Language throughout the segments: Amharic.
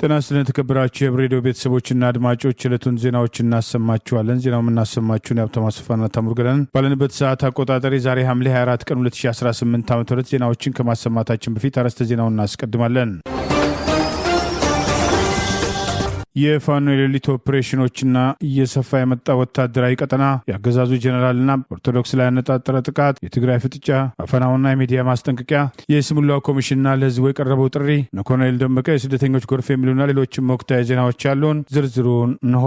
ጤና ይስጥልን ተከብራችሁ የሬዲዮ ቤተሰቦችና አድማጮች ዕለቱን ዜናዎችን እናሰማችኋለን። ዜናው የምናሰማችሁን የሀብታሙ አስፋና ታምሩ ገለን ባለንበት ሰዓት አቆጣጠር ዛሬ ሐምሌ 24 ቀን 2018 ዓ.ም ዜናዎችን ከማሰማታችን በፊት አርዕስተ ዜናውን እናስቀድማለን። የፋኖ የሌሊት ኦፕሬሽኖችና እየሰፋ የመጣ ወታደራዊ ቀጠና፣ የአገዛዙ ጀነራልና ኦርቶዶክስ ላይ ያነጣጠረ ጥቃት፣ የትግራይ ፍጥጫ፣ አፈናውና የሚዲያ ማስጠንቀቂያ፣ የስሙላው ኮሚሽንና ለህዝቡ የቀረበው ጥሪ፣ ኮሎኔል ደመቀ የስደተኞች ጎርፍ የሚሉና ሌሎችም ወቅታዊ ዜናዎች ያሉን ዝርዝሩን እንሆ።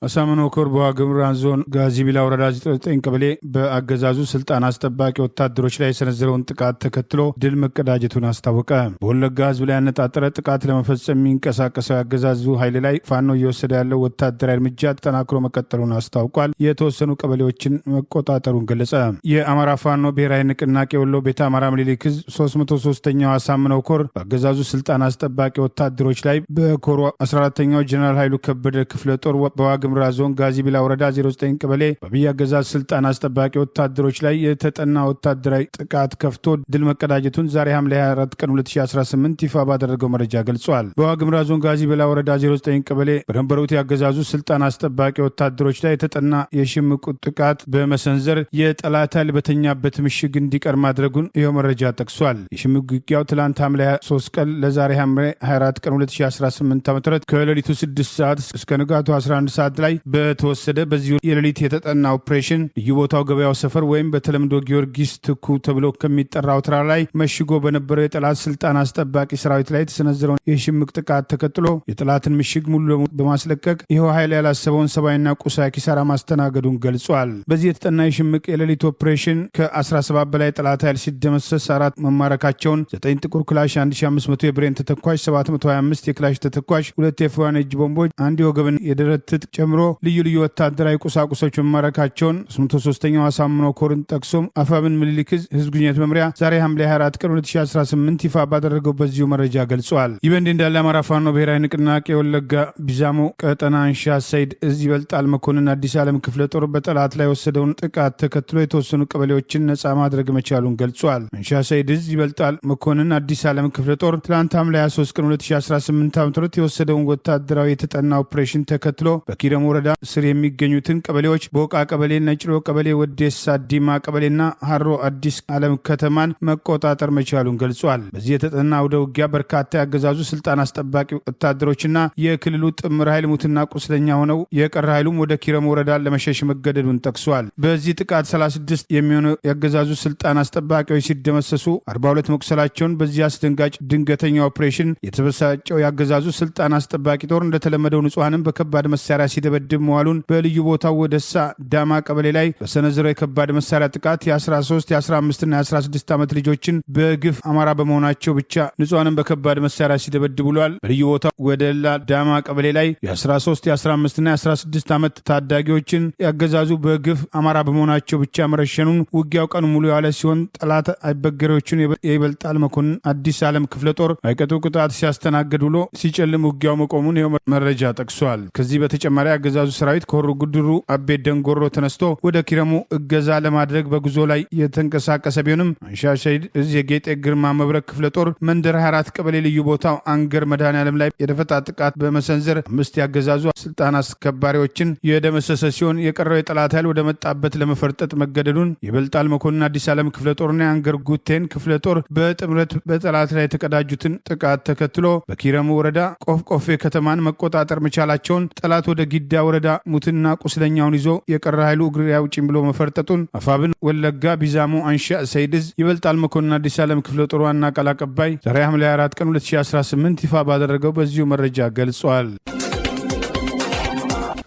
አሳምነው ኮር በዋግኽምራ ዞን ጋዚቢላ ወረዳ 9 ቀበሌ በአገዛዙ ስልጣን አስጠባቂ ወታደሮች ላይ የሰነዘረውን ጥቃት ተከትሎ ድል መቀዳጀቱን አስታወቀ። በወለጋ ህዝብ ላይ ያነጣጠረ ጥቃት ለመፈጸም የሚንቀሳቀሰው የአገዛዙ ኃይል ላይ ፋኖ እየወሰደ ያለው ወታደራዊ እርምጃ ተጠናክሮ መቀጠሉን አስታውቋል። የተወሰኑ ቀበሌዎችን መቆጣጠሩን ገለጸ። የአማራ ፋኖ ብሔራዊ ንቅናቄ ወሎ ቤተ አማራ ምኒልክ ዕዝ 303ኛው አሳምነው ኮር በአገዛዙ ስልጣን አስጠባቂ ወታደሮች ላይ በኮሩ 14ኛው ጀነራል ኃይሉ ከበደ ክፍለ ጦር በዋግኽምራ ዞን ጋዚቢላ ወረዳ 09 ቀበሌ በአብይ አገዛዝ ስልጣን አስጠባቂ ወታደሮች ላይ የተጠና ወታደራዊ ጥቃት ከፍቶ ድል መቀዳጀቱን ዛሬ ሐምሌ 24 ቀን 2018 ይፋ ባደረገው መረጃ ገልጿል። በዋግኽምራ ዞን ጋዚቢላ ወረዳ 09 ቀበሌ በነበሩት የአገዛዙ ስልጣን አስጠባቂ ወታደሮች ላይ የተጠና የሽምቅ ጥቃት በመሰንዘር የጠላት ኃይል በተኛበት ምሽግ እንዲቀር ማድረጉን ይኸው መረጃ ጠቅሷል። የሽምቅ ውጊያው ትላንት ሐምሌ 3 ቀን ለዛሬ ሐምሌ 24 ቀን 2018 ዓ.ም ከሌሊቱ 6 ሰዓት እስከ ንጋቱ 11 ሰዓት ላይ በተወሰደ በዚሁ የሌሊት የተጠና ኦፕሬሽን ልዩ ቦታው ገበያው ሰፈር ወይም በተለምዶ ጊዮርጊስ ትኩ ተብሎ ከሚጠራው ተራራ ላይ መሽጎ በነበረው የጠላት ስልጣን አስጠባቂ ሰራዊት ላይ የተሰነዘረውን የሽምቅ ጥቃት ተከትሎ የጠላትን ምሽግ ሙሉ ለሙሉ በማስለቀቅ ይኸው ኃይል ያላሰበውን ሰብአዊና ቁሳዊ ኪሳራ ማስተናገዱን ገልጿል። በዚህ የተጠና የሽምቅ የሌሊት ኦፕሬሽን ከ17 በላይ ጠላት ኃይል ሲደመሰስ 4 መማረካቸውን 9 ጥቁር ክላሽ፣ 1500 የብሬን ተተኳሽ፣ 725 የክላሽ ተተኳሽ፣ 2 የፍዋን እጅ ቦምቦች፣ 1 የወገብን የደረት ትጥቅ ጨምሮ ልዩ ልዩ ወታደራዊ ቁሳቁሶች መማረካቸውን 303ኛው አሳምነው ኮርን ጠቅሶም አፋብን ምኒልክ ዕዝ ህዝብ ግንኙነት መምሪያ ዛሬ ሐምሌ 24 ቀን 2018 ይፋ ባደረገው በዚሁ መረጃ ገልጿል። ይህ በእንዲህ እንዳለ አማራ ፋኖ ብሔራዊ ንቅናቄ ወለጋ ቢዛሞ ቀጠና አንሻ ሰይድ ዕዝ ይበልጣል መኮንን አዲስ ዓለም ክፍለ ጦር በጠላት ላይ የወሰደውን ጥቃት ተከትሎ የተወሰኑ ቀበሌዎችን ነጻ ማድረግ መቻሉን ገልጿል። አንሻ ሰይድ ዕዝ ይበልጣል መኮንን አዲስ ዓለም ክፍለ ጦር ትላንት ሐምሌ 23 ቀን 2018 ዓ.ም የወሰደውን ወታደራዊ የተጠና ኦፕሬሽን ተከትሎ በኪረሙ ወረዳ ስር የሚገኙትን ቀበሌዎች ቦቃ ቀበሌ፣ ነጭሮ ቀበሌ፣ ወዴሳ ዲማ ቀበሌና ሀሮ አዲስ ዓለም ከተማን መቆጣጠር መቻሉን ገልጿል። በዚህ የተጠና አውደ ውጊያ በርካታ ያገዛዙ ስልጣን አስጠባቂ ወታደሮችና የክልሉ ጥምር ኃይል ሙትና ቁስለኛ ሆነው የቀረ ኃይሉም ወደ ኪረሙ ወረዳ ለመሸሽ መገደዱን ጠቅሷል። በዚህ ጥቃት 36 የሚሆኑ ያገዛዙ ስልጣን አስጠባቂዎች ሲደመሰሱ 42 መቁሰላቸውን በዚህ አስደንጋጭ ድንገተኛ ኦፕሬሽን የተበሳጨው ያገዛዙ ስልጣን አስጠባቂ ጦር እንደተለመደው ንጹሐንም በከባድ መሳሪያ ሲደበድብ መዋሉን በልዩ ቦታው ወደሳ ዳማ ቀበሌ ላይ በሰነዘረው የከባድ መሳሪያ ጥቃት የ13 የ15ና የ16 ዓመት ልጆችን በግፍ አማራ በመሆናቸው ብቻ ንጹሐንም በከባድ መሳሪያ ሲደበድብ ውሏል። በልዩ ቦታው ወደላ ዳማ ቀበሌ ላይ የ13 የ15ና የ16 ዓመት ታዳጊዎችን ያገዛዙ በግፍ አማራ በመሆናቸው ብቻ መረሸኑን ውጊያው ቀኑ ሙሉ ያለ ሲሆን ጠላት አይበገሬዎችን የይበልጣል መኮንን አዲስ ዓለም ክፍለ ጦር አይቀጡ ቅጣት ሲያስተናግድ ውሎ ሲጨልም ውጊያው መቆሙን ይኸው መረጃ ጠቅሷል። ከዚህ በተጨማሪ አገዛዙ ሰራዊት ከሆሩ ጉድሩ አቤ ደንጎሮ ተነስቶ ወደ ኪረሙ እገዛ ለማድረግ በጉዞ ላይ የተንቀሳቀሰ ቢሆንም አንሻ ሰይድ ዕዝ የጌጤ ግርማ መብረቅ ክፍለ ጦር መንደር 24 ቀበሌ ልዩ ቦታው አንገር መድኃኔዓለም ላይ የደፈጣ ጥቃት በመሰንዘር 5 ያገዛዙ ስልጣን አስከባሪዎችን የደመሰሰ ሲሆን የቀረው የጠላት ኃይል ወደ መጣበት ለመፈርጠጥ መገደዱን ይበልጣል መኮንን አዲስ ዓለም ክፍለ ጦርና የአንገር ጉቴን ክፍለ ጦር በጥምረት በጠላት ላይ የተቀዳጁትን ጥቃት ተከትሎ በኪረሙ ወረዳ ቆፍቆፌ ከተማን መቆጣጠር መቻላቸውን ጠላት ወደ ጊዳ ወረዳ ሙትና ቁስለኛውን ይዞ የቀረ ኃይሉ እግር ያውጪም ብሎ መፈርጠጡን አፋብን ወለጋ ቢዛሞ አንሻ ሰይድ ዕዝ ይበልጣል መኮንን አዲስ ዓለም ክፍለ ጦር ዋና ቃል አቀባይ ዛሬ ሐምሌ 24 ቀን 2018 ይፋ ባደረገው በዚሁ መረጃ ገልጿል።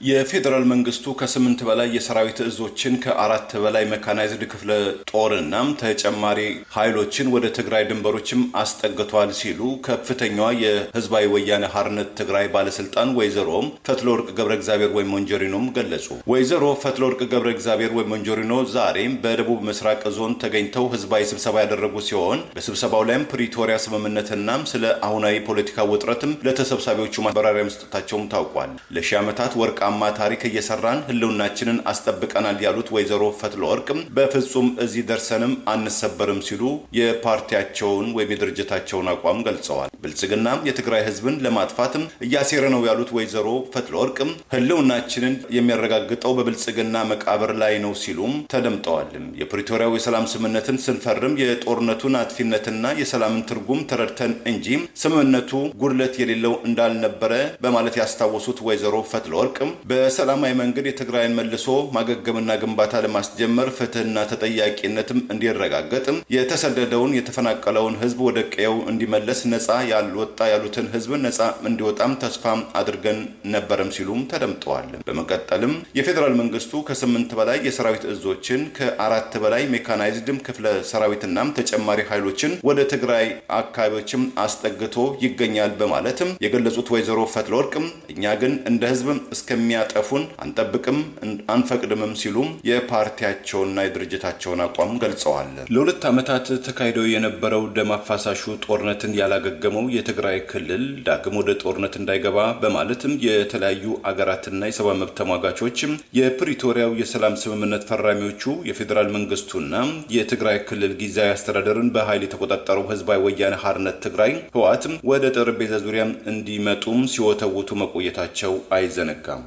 የፌደራል መንግስቱ ከ8 በላይ የሰራዊት እዞችን ከ4 በላይ መካናይዝድ ክፍለ ጦርና ተጨማሪ ኃይሎችን ወደ ትግራይ ድንበሮችም አስጠግቷል ሲሉ ከፍተኛዋ የህዝባዊ ወያነ ሓርነት ትግራይ ባለስልጣን ወይዘሮ ፈትለወርቅ ገብረ እግዚአብሔር ወይሞንጆሪኖም ገለጹ። ወይዘሮ ፈትለወርቅ ገብረ እግዚአብሔር ወይሞንጆሪኖ ዛሬም በደቡብ ምስራቅ ዞን ተገኝተው ህዝባዊ ስብሰባ ያደረጉ ሲሆን በስብሰባው ላይም ፕሪቶሪያ ስምምነትና ስለ አሁናዊ ፖለቲካ ውጥረትም ለተሰብሳቢዎቹ ማብራሪያ መስጠታቸውም ታውቋል። ለሺ ዓመታት ወርቃ ወርቃማ ታሪክ እየሰራን ህልውናችንን አስጠብቀናል ያሉት ወይዘሮ ፈትለወርቅ በፍጹም እዚህ ደርሰንም አንሰበርም ሲሉ የፓርቲያቸውን ወይም የድርጅታቸውን አቋም ገልጸዋል። ብልጽግና የትግራይ ህዝብን ለማጥፋትም እያሴረ ነው ያሉት ወይዘሮ ፈትለወርቅ ህልውናችንን የሚያረጋግጠው በብልጽግና መቃብር ላይ ነው ሲሉም ተደምጠዋል። የፕሪቶሪያው የሰላም ስምምነትን ስንፈርም የጦርነቱን አጥፊነትና የሰላምን ትርጉም ተረድተን እንጂ ስምምነቱ ጉድለት የሌለው እንዳልነበረ በማለት ያስታወሱት ወይዘሮ ፈትለወርቅ በሰላማዊ መንገድ የትግራይን መልሶ ማገገምና ግንባታ ለማስጀመር ፍትህና ተጠያቂነትም እንዲረጋገጥ የተሰደደውን የተፈናቀለውን ህዝብ ወደ ቀየው እንዲመለስ ነፃ ያልወጣ ያሉትን ህዝብ ነፃ እንዲወጣም ተስፋ አድርገን ነበርም ሲሉም ተደምጠዋል። በመቀጠልም የፌዴራል መንግስቱ ከ8 በላይ የሰራዊት እዞችን ከ4 በላይ ሜካናይዝድም ክፍለ ሰራዊትና ተጨማሪ ኃይሎችን ወደ ትግራይ አካባቢዎችም አስጠግቶ ይገኛል በማለትም የገለጹት ወይዘሮ ፈትለወርቅ እኛ ግን እንደ ህዝብ እስከሚያጠፉን አንጠብቅም አንፈቅድምም ሲሉም የፓርቲያቸውና የድርጅታቸውን አቋም ገልጸዋል። ለ2 ዓመታት ተካሂዶ የነበረው ደም አፋሳሹ ጦርነትን ያላገገመው የትግራይ ክልል ዳግም ወደ ጦርነት እንዳይገባ በማለትም የተለያዩ አገራትና የሰብአዊ መብት ተሟጋቾች የፕሪቶሪያው የሰላም ስምምነት ፈራሚዎቹ የፌዴራል መንግስቱና የትግራይ ክልል ጊዜያዊ አስተዳደርን በኃይል የተቆጣጠረው ህዝባዊ ወያነ ሓርነት ትግራይ ህወሓት ወደ ጠረጴዛ ዙሪያ እንዲመጡም ሲወተውቱ መቆየታቸው አይዘነጋም።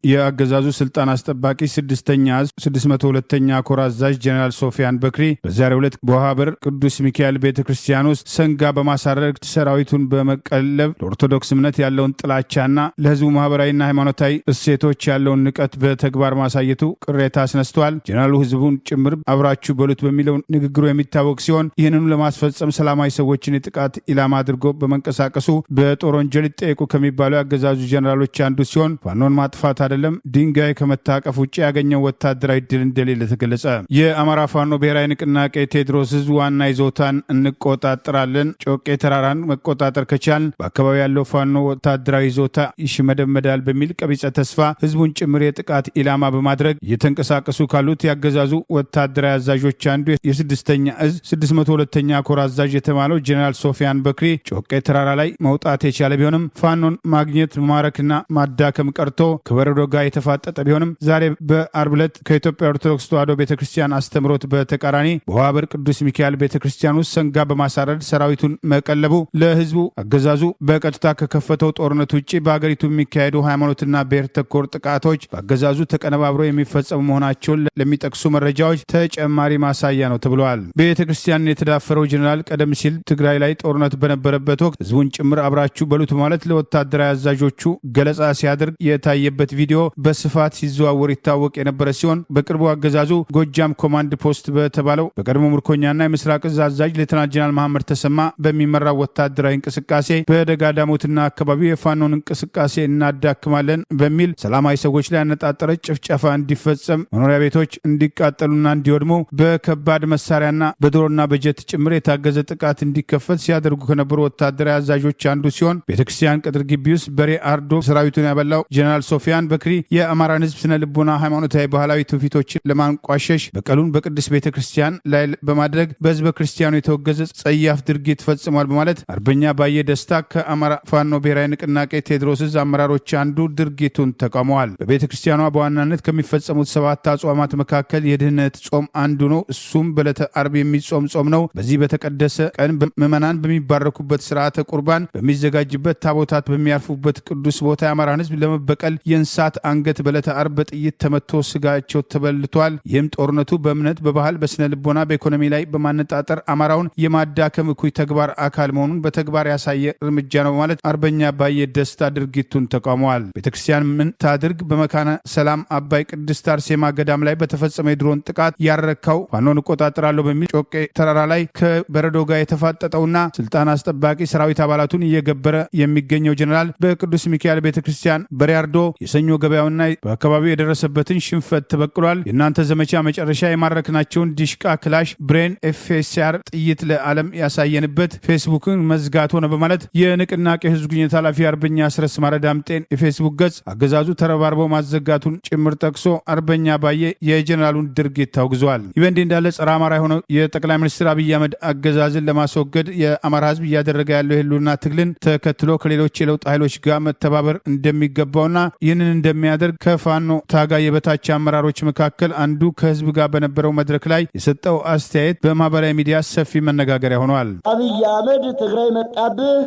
የአገዛዙ ስልጣን አስጠባቂ 6ኛ ዕዝ 602ኛ ኮር አዛዥ ጀነራል ሶፊያን በክሪ በዛሬው ዕለት በውሃበር ቅዱስ ሚካኤል ቤተክርስቲያን ውስጥ ሰንጋ በማሳረግ ሰራዊቱን በመቀለብ ለኦርቶዶክስ እምነት ያለውን ጥላቻና ለህዝቡ ማህበራዊና ሃይማኖታዊ እሴቶች ያለውን ንቀት በተግባር ማሳየቱ ቅሬታ አስነስተዋል። ጀነራሉ ህዝቡን ጭምር አብራችሁ በሉት በሚለው ንግግሩ የሚታወቅ ሲሆን ይህንኑ ለማስፈጸም ሰላማዊ ሰዎችን የጥቃት ኢላማ አድርጎ በመንቀሳቀሱ በጦር ወንጀል ይጠየቁ ከሚባሉ የአገዛዙ ጀነራሎች አንዱ ሲሆን ፋኖን ማጥፋት አይደለም ድንጋይ ከመታቀፍ ውጭ ያገኘው ወታደራዊ ድል እንደሌለ ተገለጸ። የአማራ ፋኖ ብሔራዊ ንቅናቄ ቴዎድሮስ ዕዝ ዋና ይዞታን እንቆጣጠራለን፣ ጮቄ ተራራን መቆጣጠር ከቻል በአካባቢ ያለው ፋኖ ወታደራዊ ይዞታ ይሽመደመዳል በሚል ቀቢጸ ተስፋ ህዝቡን ጭምር የጥቃት ኢላማ በማድረግ እየተንቀሳቀሱ ካሉት ያገዛዙ ወታደራዊ አዛዦች አንዱ የ6ኛ ዕዝ 602ኛ ኮር አዛዥ የተባለው ጀነራል ሶፊያን በክሪ ጮቄ ተራራ ላይ መውጣት የቻለ ቢሆንም ፋኖን ማግኘት መማረክና ማዳከም ቀርቶ ከበረዶ ጋር የተፋጠጠ ቢሆንም ዛሬ በአርብ ዕለት ከኢትዮጵያ ኦርቶዶክስ ተዋሕዶ ቤተክርስቲያን አስተምሮት በተቃራኒ በውሃበር ቅዱስ ሚካኤል ቤተክርስቲያን ውስጥ ሰንጋ በማሳረድ ሰራዊቱን መቀለቡ ለህዝቡ አገዛዙ በቀጥታ ከከፈተው ጦርነት ውጭ በአገሪቱ የሚካሄዱ ሃይማኖትና ብሔር ተኮር ጥቃቶች በአገዛዙ ተቀነባብረው የሚፈጸሙ መሆናቸውን ለሚጠቅሱ መረጃዎች ተጨማሪ ማሳያ ነው ተብሏል። ቤተክርስቲያንን የተዳፈረው ጀነራል ቀደም ሲል ትግራይ ላይ ጦርነት በነበረበት ወቅት ህዝቡን ጭምር አብራችሁ በሉት ማለት ለወታደራዊ አዛዦቹ ገለጻ ሲያደርግ የታየበት ቪዲዮ በስፋት ሲዘዋወር ይታወቅ የነበረ ሲሆን በቅርቡ አገዛዙ ጎጃም ኮማንድ ፖስት በተባለው በቀድሞ ምርኮኛና የምስራቅ ዕዝ አዛዥ ሌተናንት ጀነራል መሐመድ ተሰማ በሚመራው ወታደራዊ እንቅስቃሴ በደጋዳሞትና አካባቢው የፋኖን እንቅስቃሴ እናዳክማለን በሚል ሰላማዊ ሰዎች ላይ ያነጣጠረ ጭፍጨፋ እንዲፈጸም፣ መኖሪያ ቤቶች እንዲቃጠሉና እንዲወድሙ በከባድ መሳሪያና በድሮና በጀት ጭምር የታገዘ ጥቃት እንዲከፈት ሲያደርጉ ከነበሩ ወታደራዊ አዛዦች አንዱ ሲሆን ቤተክርስቲያን ቅጥር ግቢ ውስጥ በሬ አርዶ ሰራዊቱን ያበላው ጀነራል ሶፊያን በክሪ የአማራን ህዝብ ስነ ልቦና፣ ሃይማኖታዊ፣ ባህላዊ ትውፊቶችን ለማንቋሸሽ በቀሉን በቅዱስ ቤተክርስቲያን ላይ በማድረግ በህዝበ ክርስቲያኑ የተወገዘ ጸያፍ ድርጊት ፈጽሟል በማለት አርበኛ ባየ ደስታ ከአማራ ፋኖ ብሔራዊ ንቅናቄ ቴዎድሮስ ዕዝ አመራሮች አንዱ ድርጊቱን ተቃውመዋል። በቤተክርስቲያኗ በዋናነት ከሚፈጸሙት 7 አጽዋማት መካከል የድህነት ጾም አንዱ ነው። እሱም በዕለተ አርብ የሚጾም ጾም ነው። በዚህ በተቀደሰ ቀን ምዕመናን በሚባረኩበት ስርዓተ ቁርባን በሚዘጋጅበት ታቦታት በሚያርፉበት ቅዱስ ቦታ የአማራን ህዝብ ለመበቀል የእንስሳት አንገት በዕለተ አርብ በጥይት ተመቶ ስጋቸው ተበልቷል። ይህም ጦርነቱ በእምነት፣ በባህል፣ በስነ ልቦና፣ በኢኮኖሚ ላይ በማነጣጠር አማራውን የማዳከም እኩይ ተግባር አካል መሆኑን በተግባር ያሳየ እርምጃ ነው በማለት አርበኛ ባየ ደስታ ድርጊቱን ተቃውመዋል። ቤተክርስቲያን ምን ታድርግ? በመካነ ሰላም አባይ ቅድስት አርሴማ ገዳም ላይ በተፈጸመ የድሮን ጥቃት ያረካው ፋኖን እቆጣጠራለሁ በሚል ጮቄ ተራራ ላይ ከበረዶ ጋር የተፋጠጠውና ስልጣን አስጠባቂ ሰራዊት አባላቱን እየገበረ የሚገኘው ጀነራል በቅዱስ ሚካኤል ቤተክርስቲያን በሪያርዶ የሰኞ ገበያውና በአካባቢው የደረሰበትን ሽንፈት ተበቅሏል። የእናንተ ዘመቻ መጨረሻ የማረክናቸውን ዲሽቃ፣ ክላሽ፣ ብሬን፣ ኤፍኤስአር ጥይት ለዓለም ያሳየንበት ፌስቡክን መዝጋት ሆነ በማለት የንቅናቄ ህዝብ ግንኙነት ኃላፊ አርበኛ አስረስ ማረ ዳምጤን የፌስቡክ ገጽ አገዛዙ ተረባርበው ማዘጋቱን ጭምር ጠቅሶ አርበኛ ባየ የጀነራሉን ድርጊት ታውግዟል። ይህ በእንዲህ እንዳለ ጸረ አማራ የሆነው የጠቅላይ ሚኒስትር አብይ አህመድ አገዛዝን ለማስወገድ የአማራ ህዝብ እያደረገ ያለው የህልውና ትግልን ተከትሎ ከሌሎች የለውጥ ኃይሎች ጋር መተባበር እንደሚገባውና ይህንን እንደሚያደርግ ከፋኖ ታጋይ የበታች አመራሮች መካከል አንዱ ከህዝብ ጋር በነበረው መድረክ ላይ የሰጠው አስተያየት በማህበራዊ ሚዲያ ሰፊ መነጋገሪያ ሆኗል። አብይ አህመድ ትግራይ መጣብህ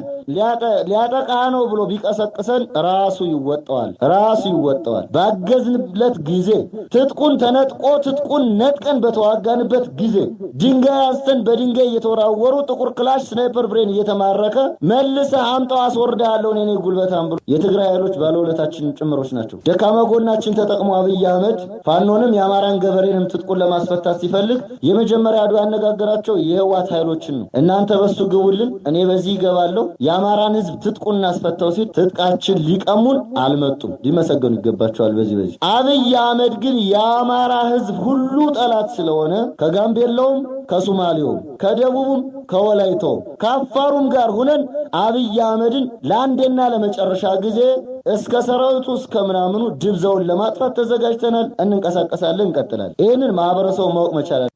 ሊያጠቃ ነው ብሎ ቢቀሰቅሰን ራሱ ይወጣዋል። ባገዝንለት ጊዜ ትጥቁን ተነጥቆ ትጥቁን ነጥቀን በተዋጋንበት ጊዜ ድንጋይ አንስተን በድንጋይ እየተወራወሩ ጥቁር ክላሽ ስናይፐር ብሬን እየተማረከ መልሰህ አምጣው አስወርዳለሁ እኔ ጉልበታም ብሎ የትግራይ ኃይሎች ባለውለታችን ጭምሮች ናቸው። ደካማ ጎናችን ተጠቅሞ አብይ አህመድ ፋኖንም የአማራን ገበሬንም ትጥቁን ለማስፈታት ሲፈልግ የመጀመሪያ አዱ ያነጋገራቸው የህዋት ኃይሎችን ነው። እናንተ በሱ ግቡልን እኔ በዚህ ይገባለሁ የአማራን ህዝብ ትጥቁን እናስፈታው ሲል ትጥቃችን ሊቀሙን አልመጡም። ሊመሰገኑ ይገባቸዋል። በዚህ አብይ አህመድ ግን የአማራ ህዝብ ሁሉ ጠላት ስለሆነ ከጋምቤላውም ከሶማሌውም ከደቡብም ከወላይታውም ከአፋሩም ጋር ሁነን አብይ አህመድን ለአንዴና ለመጨረሻ ጊዜ እስከ ሰራዊቱ እስከ ምናምኑ ድብዛውን ለማጥፋት ተዘጋጅተናል። እንንቀሳቀሳለን፣ እንቀጥላለን። ይህንን ማህበረሰቡ ማወቅ መቻላል።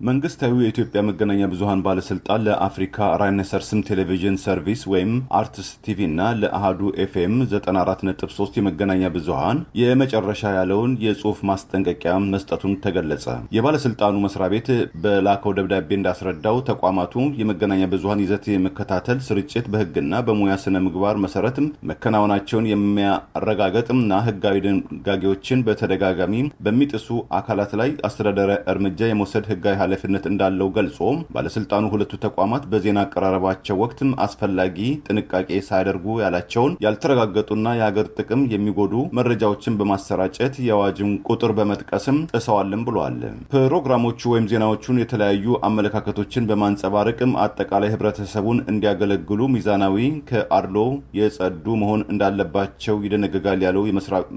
መንግስታዊ የኢትዮጵያ መገናኛ ብዙሃን ባለስልጣን ለአፍሪካ ራይነሰርስም ቴሌቪዥን ሰርቪስ ወይም አርትስ ቲቪ እና ለአሃዱ ኤፍኤም 94.3 የመገናኛ ብዙሃን የመጨረሻ ያለውን የጽሁፍ ማስጠንቀቂያ መስጠቱን ተገለጸ። የባለስልጣኑ መስሪያ ቤት በላከው ደብዳቤ እንዳስረዳው ተቋማቱ የመገናኛ ብዙሃን ይዘት የመከታተል ስርጭት በህግና በሙያ ስነ ምግባር መሰረት መከናወናቸውን የሚያረጋግጥና ህጋዊ ድንጋጌዎችን በተደጋጋሚ በሚጥሱ አካላት ላይ አስተዳደራዊ እርምጃ የመውሰድ ህጋዊ ኃላፊነት እንዳለው ገልጾ ባለስልጣኑ ሁለቱ ተቋማት በዜና አቀራረባቸው ወቅት አስፈላጊ ጥንቃቄ ሳያደርጉ ያላቸውን ያልተረጋገጡና የሀገር ጥቅም የሚጎዱ መረጃዎችን በማሰራጨት የአዋጅን ቁጥር በመጥቀስም ጥሰዋልም ብለዋል። ፕሮግራሞቹ ወይም ዜናዎቹን የተለያዩ አመለካከቶችን በማንጸባረቅም አጠቃላይ ህብረተሰቡን እንዲያገለግሉ ሚዛናዊ ከአድሎ የጸዱ መሆን እንዳለባቸው ይደነግጋል ያለው የመስራት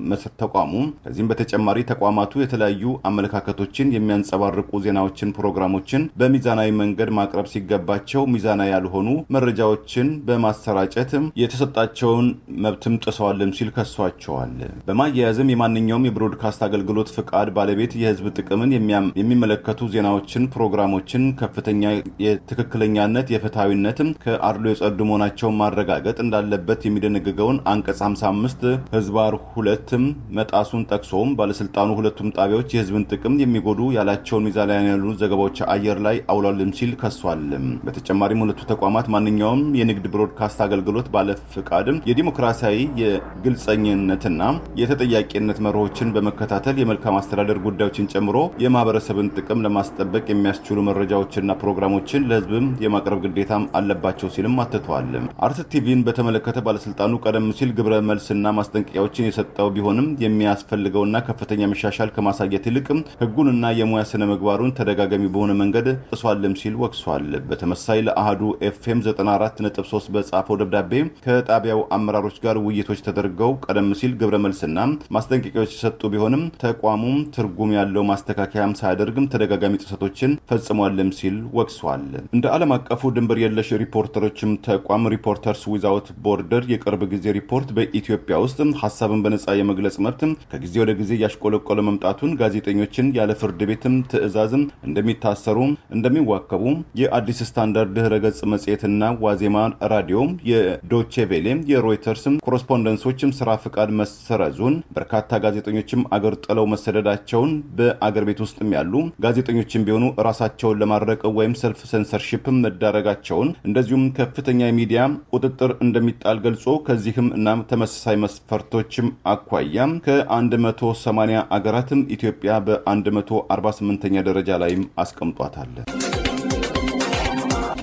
ተቋሙ ከዚህም በተጨማሪ ተቋማቱ የተለያዩ አመለካከቶችን የሚያንጸባርቁ ዜናዎችን ፕሮግራሞችን በሚዛናዊ መንገድ ማቅረብ ሲገባቸው ሚዛናዊ ያልሆኑ መረጃዎችን በማሰራጨት የተሰጣቸውን መብትም ጥሰዋልም ሲል ከሷቸዋል። በማያያዝም የማንኛውም የብሮድካስት አገልግሎት ፍቃድ ባለቤት የህዝብ ጥቅምን የሚመለከቱ ዜናዎችን፣ ፕሮግራሞችን ከፍተኛ የትክክለኛነት የፍትሃዊነት ከአድሎ የጸዱ መሆናቸውን ማረጋገጥ እንዳለበት የሚደነግገውን አንቀጽ 55 ህዝባር 2 መጣሱን ጠቅሶም ባለስልጣኑ ሁለቱም ጣቢያዎች የህዝብን ጥቅም የሚጎዱ ያላቸውን ሚዛናዊ ያሉ ዘገባዎች አየር ላይ አውሏልም ሲል ከሷል። በተጨማሪም ሁለቱ ተቋማት ማንኛውም የንግድ ብሮድካስት አገልግሎት ባለፍቃድም የዲሞክራሲያዊ የግልጸኝነትና የተጠያቂነት መርሆችን በመከታተል የመልካም አስተዳደር ጉዳዮችን ጨምሮ የማህበረሰብን ጥቅም ለማስጠበቅ የሚያስችሉ መረጃዎችና ፕሮግራሞችን ለህዝብም የማቅረብ ግዴታም አለባቸው ሲልም አትተዋል። አርትስ ቲቪን በተመለከተ ባለስልጣኑ ቀደም ሲል ግብረ መልስና ማስጠንቀቂያዎችን የሰጠው ቢሆንም የሚያስፈልገውና ከፍተኛ መሻሻል ከማሳየት ይልቅ ህጉንና የሙያ ስነ ምግባሩን ተደጋጋሚ በሆነ መንገድ ጥሷልም ሲል ወቅሷል። በተመሳይ ለአሃዱ ኤፍኤም 94.3 በጻፈው ደብዳቤ ከጣቢያው አመራሮች ጋር ውይይቶች ተደርገው ቀደም ሲል ግብረ መልስና ማስጠንቀቂያዎች የሰጡ ቢሆንም ተቋሙም ትርጉም ያለው ማስተካከያም ሳያደርግም ተደጋጋሚ ጥሰቶችን ፈጽሟልም ሲል ወቅሷል። እንደ ዓለም አቀፉ ድንበር የለሽ ሪፖርተሮችም ተቋም ሪፖርተርስ ዊዛውት ቦርደር የቅርብ ጊዜ ሪፖርት በኢትዮጵያ ውስጥ ሐሳብን በነጻ የመግለጽ መብት ከጊዜ ወደ ጊዜ ያሽቆለቆለ መምጣቱን ጋዜጠኞችን ያለ ፍርድ ቤትም ትዕዛዝም እንደሚታሰሩ እንደሚዋከቡ የአዲስ ስታንዳርድ ድህረ ገጽ መጽሔትና ዋዜማ ራዲዮ የዶቼ ቬሌ የሮይተርስም ኮረስፖንደንሶችም ስራ ፍቃድ መሰረዙን በርካታ ጋዜጠኞችም አገር ጥለው መሰደዳቸውን በአገር ቤት ውስጥም ያሉ ጋዜጠኞችም ቢሆኑ ራሳቸውን ለማድረቅ ወይም ሰልፍ ሴንሰርሺፕም መዳረጋቸውን እንደዚሁም ከፍተኛ የሚዲያ ቁጥጥር እንደሚጣል ገልጾ ከዚህም እና ተመሳሳይ መስፈርቶችም አኳያ ከ180 አገራትም ኢትዮጵያ በ148ኛ ደረጃ ላይም አስቀምጧታል።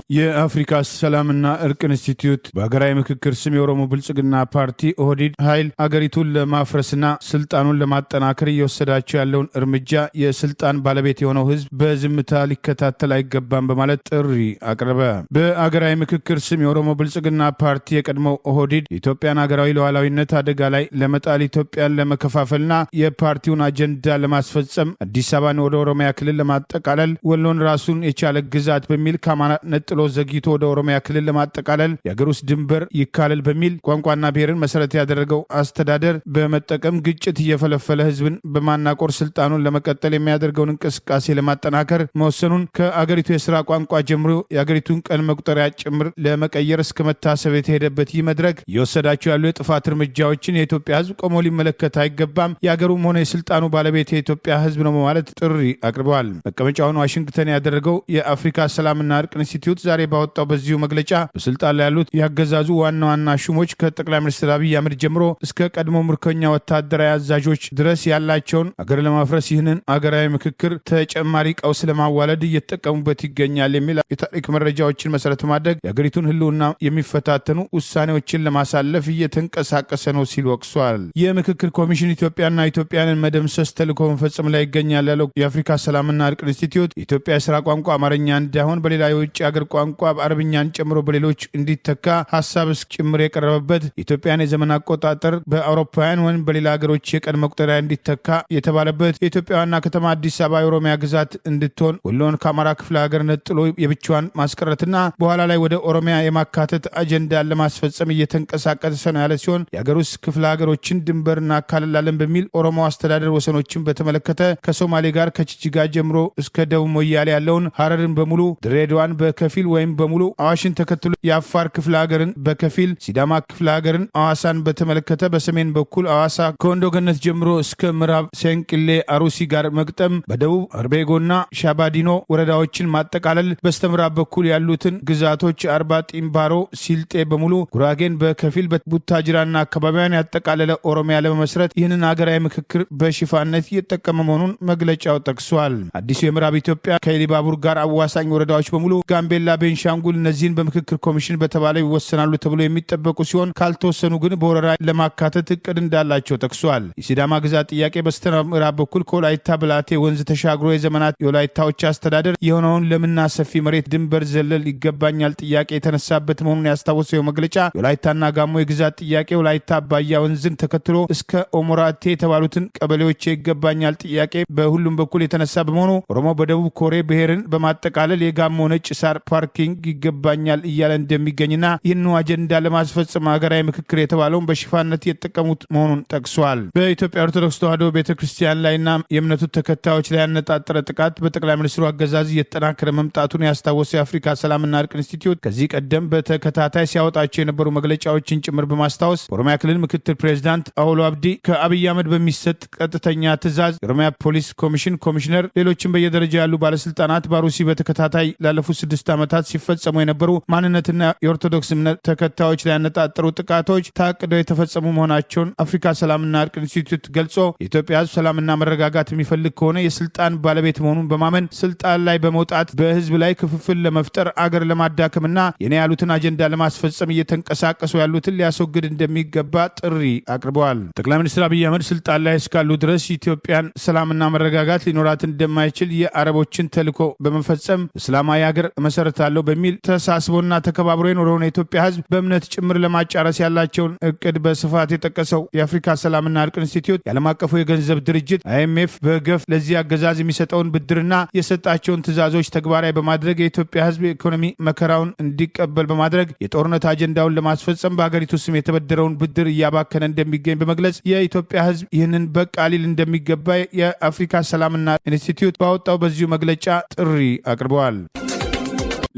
የአፍሪካ ሰላምና እርቅ ኢንስቲትዩት በሀገራዊ ምክክር ስም የኦሮሞ ብልጽግና ፓርቲ ኦህዴድ ኃይል አገሪቱን ለማፍረስና ስልጣኑን ለማጠናከር እየወሰዳቸው ያለውን እርምጃ የስልጣን ባለቤት የሆነው ህዝብ በዝምታ ሊከታተል አይገባም በማለት ጥሪ አቀረበ። በአገራዊ ምክክር ስም የኦሮሞ ብልጽግና ፓርቲ የቀድሞው ኦህዴድ የኢትዮጵያን ሀገራዊ ሉዓላዊነት አደጋ ላይ ለመጣል ኢትዮጵያን ለመከፋፈልና የፓርቲውን አጀንዳ ለማስፈጸም አዲስ አበባን ወደ ኦሮሚያ ክልል ለማጠቃለል ወሎን ራሱን የቻለ ግዛት በሚል ከአማራ ነጥሎ ዘግይቶ ወደ ኦሮሚያ ክልል ለማጠቃለል የአገር ውስጥ ድንበር ይካለል በሚል ቋንቋና ብሔርን መሰረት ያደረገው አስተዳደር በመጠቀም ግጭት እየፈለፈለ ህዝብን በማናቆር ስልጣኑን ለመቀጠል የሚያደርገውን እንቅስቃሴ ለማጠናከር መወሰኑን ከአገሪቱ የስራ ቋንቋ ጀምሮ የአገሪቱን ቀን መቁጠሪያ ጭምር ለመቀየር እስከ መታሰብ የተሄደበት ይህ መድረክ እየወሰዳቸው ያሉ የጥፋት እርምጃዎችን የኢትዮጵያ ህዝብ ቆሞ ሊመለከት አይገባም፣ የአገሩም ሆነ የስልጣኑ ባለቤት የኢትዮጵያ ህዝብ ነው በማለት ጥሪ አቅርበዋል። መቀመጫውን ዋሽንግተን ያደረገው የአፍሪካ ሰላምና እርቅ ኢንስቲትዩት ዛሬ ባወጣው በዚሁ መግለጫ በስልጣን ላይ ያሉት ያገዛዙ ዋና ዋና ሹሞች ከጠቅላይ ሚኒስትር አብይ አህመድ ጀምሮ እስከ ቀድሞ ምርኮኛ ወታደራዊ አዛዦች ድረስ ያላቸውን አገር ለማፍረስ ይህንን አገራዊ ምክክር ተጨማሪ ቀውስ ለማዋለድ እየተጠቀሙበት ይገኛል የሚል የታሪክ መረጃዎችን መሰረት ማድረግ የአገሪቱን ህልውና የሚፈታተኑ ውሳኔዎችን ለማሳለፍ እየተንቀሳቀሰ ነው ሲል ወቅሷል። የምክክር ኮሚሽን ኢትዮጵያና ኢትዮጵያንን መደምሰስ ተልዕኮ መፈጸም ላይ ይገኛል ያለው የአፍሪካ ሰላምና እርቅ ኢንስቲትዩት የኢትዮጵያ የስራ ቋንቋ አማርኛ እንዳይሆን በሌላ የውጭ አገር ቋንቋ በአረብኛን ጨምሮ በሌሎች እንዲተካ ሀሳብ ጭምር የቀረበበት የኢትዮጵያን የዘመን አቆጣጠር በአውሮፓውያን ወይም በሌላ ሀገሮች የቀን መቁጠሪያ እንዲተካ የተባለበት የኢትዮጵያ ዋና ከተማ አዲስ አበባ የኦሮሚያ ግዛት እንድትሆን ወሎን ከአማራ ክፍለ ሀገር ነጥሎ የብቻዋን ማስቀረትና በኋላ ላይ ወደ ኦሮሚያ የማካተት አጀንዳ ለማስፈጸም እየተንቀሳቀሰ ነው ያለ ሲሆን የሀገር ውስጥ ክፍለ ሀገሮችን ድንበር እናካልላለን በሚል ኦሮሞ አስተዳደር ወሰኖችን በተመለከተ ከሶማሌ ጋር ከጅጅጋ ጀምሮ እስከ ደቡብ ሞያሌ ያለውን ሀረርን በሙሉ ድሬዳዋን በከፊል ወይም በሙሉ አዋሽን ተከትሎ የአፋር ክፍለ ሀገርን በከፊል ሲዳማ ክፍለ ሀገርን አዋሳን በተመለከተ በሰሜን በኩል አዋሳ ከወንዶ ገነት ጀምሮ እስከ ምዕራብ ሴንቅሌ አሩሲ ጋር መግጠም በደቡብ አርቤጎና ሻባዲኖ ወረዳዎችን ማጠቃለል በስተምዕራብ በኩል ያሉትን ግዛቶች አርባ ጢምባሮ ሲልጤ በሙሉ ጉራጌን በከፊል ቡታጅራና አካባቢያን ያጠቃለለ ኦሮሚያ ለመመስረት ይህንን ሀገራዊ ምክክር በሽፋነት እየጠቀመ መሆኑን መግለጫው ጠቅሷል። አዲሱ የምዕራብ ኢትዮጵያ ከኢሊባቡር ጋር አዋሳኝ ወረዳዎች በሙሉ ጋምቤላ፣ ቤንሻንጉል እነዚህን በምክክር ኮሚሽን በተባለው ይወሰናሉ ተብሎ የሚጠበቁ ሲሆን ካልተወሰኑ ግን በወረራ ለማካተት እቅድ እንዳላቸው ጠቅሷል። የሲዳማ ግዛት ጥያቄ በስተምዕራብ በኩል ከወላይታ ብላቴ ወንዝ ተሻግሮ የዘመናት የወላይታዎች አስተዳደር የሆነውን ለምና ሰፊ መሬት ድንበር ዘለል ይገባኛል ጥያቄ የተነሳበት መሆኑን ያስታወሰው መግለጫ የወላይታና ጋሞ የግዛት ጥያቄ ወላይታ አባያ ወንዝን ተከትሎ እስከ ኦሞራቴ የተባሉትን ቀበሌዎች ይገባኛል ጥያቄ በሁሉም በኩል የተነሳ በመሆኑ ኦሮሞ በደቡብ ኮሬ ብሔርን በማጠቃለል የጋሞ ነጭ ሳር ፓርኪንግ ይገባኛል እያለ እንደሚገኝና ይህን አጀንዳ ለማስፈጸም ሀገራዊ ምክክር የተባለውን በሽፋነት የተጠቀሙት መሆኑን ጠቅሷል። በኢትዮጵያ ኦርቶዶክስ ተዋሕዶ ቤተክርስቲያን ላይና የእምነቱ ተከታዮች ላይ ያነጣጠረ ጥቃት በጠቅላይ ሚኒስትሩ አገዛዝ እየተጠናከረ መምጣቱን ያስታወሰው የአፍሪካ ሰላምና እርቅ ኢንስቲትዩት ከዚህ ቀደም በተከታታይ ሲያወጣቸው የነበሩ መግለጫዎችን ጭምር በማስታወስ በኦሮሚያ ክልል ምክትል ፕሬዚዳንት አውሎ አብዲ ከአብይ አህመድ በሚሰጥ ቀጥተኛ ትዕዛዝ የኦሮሚያ ፖሊስ ኮሚሽን ኮሚሽነር፣ ሌሎችም በየደረጃ ያሉ ባለስልጣናት በአሩሲ በተከታታይ ላለፉት 6 ዓመታት ሲፈጸሙ የነበሩ ማንነትና የኦርቶዶክስ እምነት ተከታዮች ላይ ያነጣጠሩ ጥቃቶች ታቅደው የተፈጸሙ መሆናቸውን አፍሪካ ሰላምና እርቅ ኢንስቲትዩት ገልጾ የኢትዮጵያ ሕዝብ ሰላምና መረጋጋት የሚፈልግ ከሆነ የስልጣን ባለቤት መሆኑን በማመን ስልጣን ላይ በመውጣት በህዝብ ላይ ክፍፍል ለመፍጠር አገር ለማዳከምና የኔ ያሉትን አጀንዳ ለማስፈጸም እየተንቀሳቀሱ ያሉትን ሊያስወግድ እንደሚገባ ጥሪ አቅርበዋል። ጠቅላይ ሚኒስትር አብይ አህመድ ስልጣን ላይ እስካሉ ድረስ ኢትዮጵያን ሰላምና መረጋጋት ሊኖራት እንደማይችል የአረቦችን ተልዕኮ በመፈጸም እስላማዊ ሀገር መሰረታለሁ በሚል ተሳስቦና ተከባብሮ የኖረውን የኢትዮጵያ ህዝብ በእምነት ጭምር ለማጫረስ ያላቸውን እቅድ በስፋት የጠቀሰው የአፍሪካ ሰላምና እርቅ ኢንስቲትዩት የዓለም አቀፉ የገንዘብ ድርጅት አይኤምኤፍ በገፍ ለዚህ አገዛዝ የሚሰጠውን ብድርና የሰጣቸውን ትዕዛዞች ተግባራዊ በማድረግ የኢትዮጵያ ህዝብ የኢኮኖሚ መከራውን እንዲቀበል በማድረግ የጦርነት አጀንዳውን ለማስፈጸም በሀገሪቱ ስም የተበደረውን ብድር እያባከነ እንደሚገኝ በመግለጽ የኢትዮጵያ ህዝብ ይህንን በቃ ሊል እንደሚገባ የአፍሪካ ሰላምና ኢንስቲትዩት ባወጣው በዚሁ መግለጫ ጥሪ አቅርበዋል።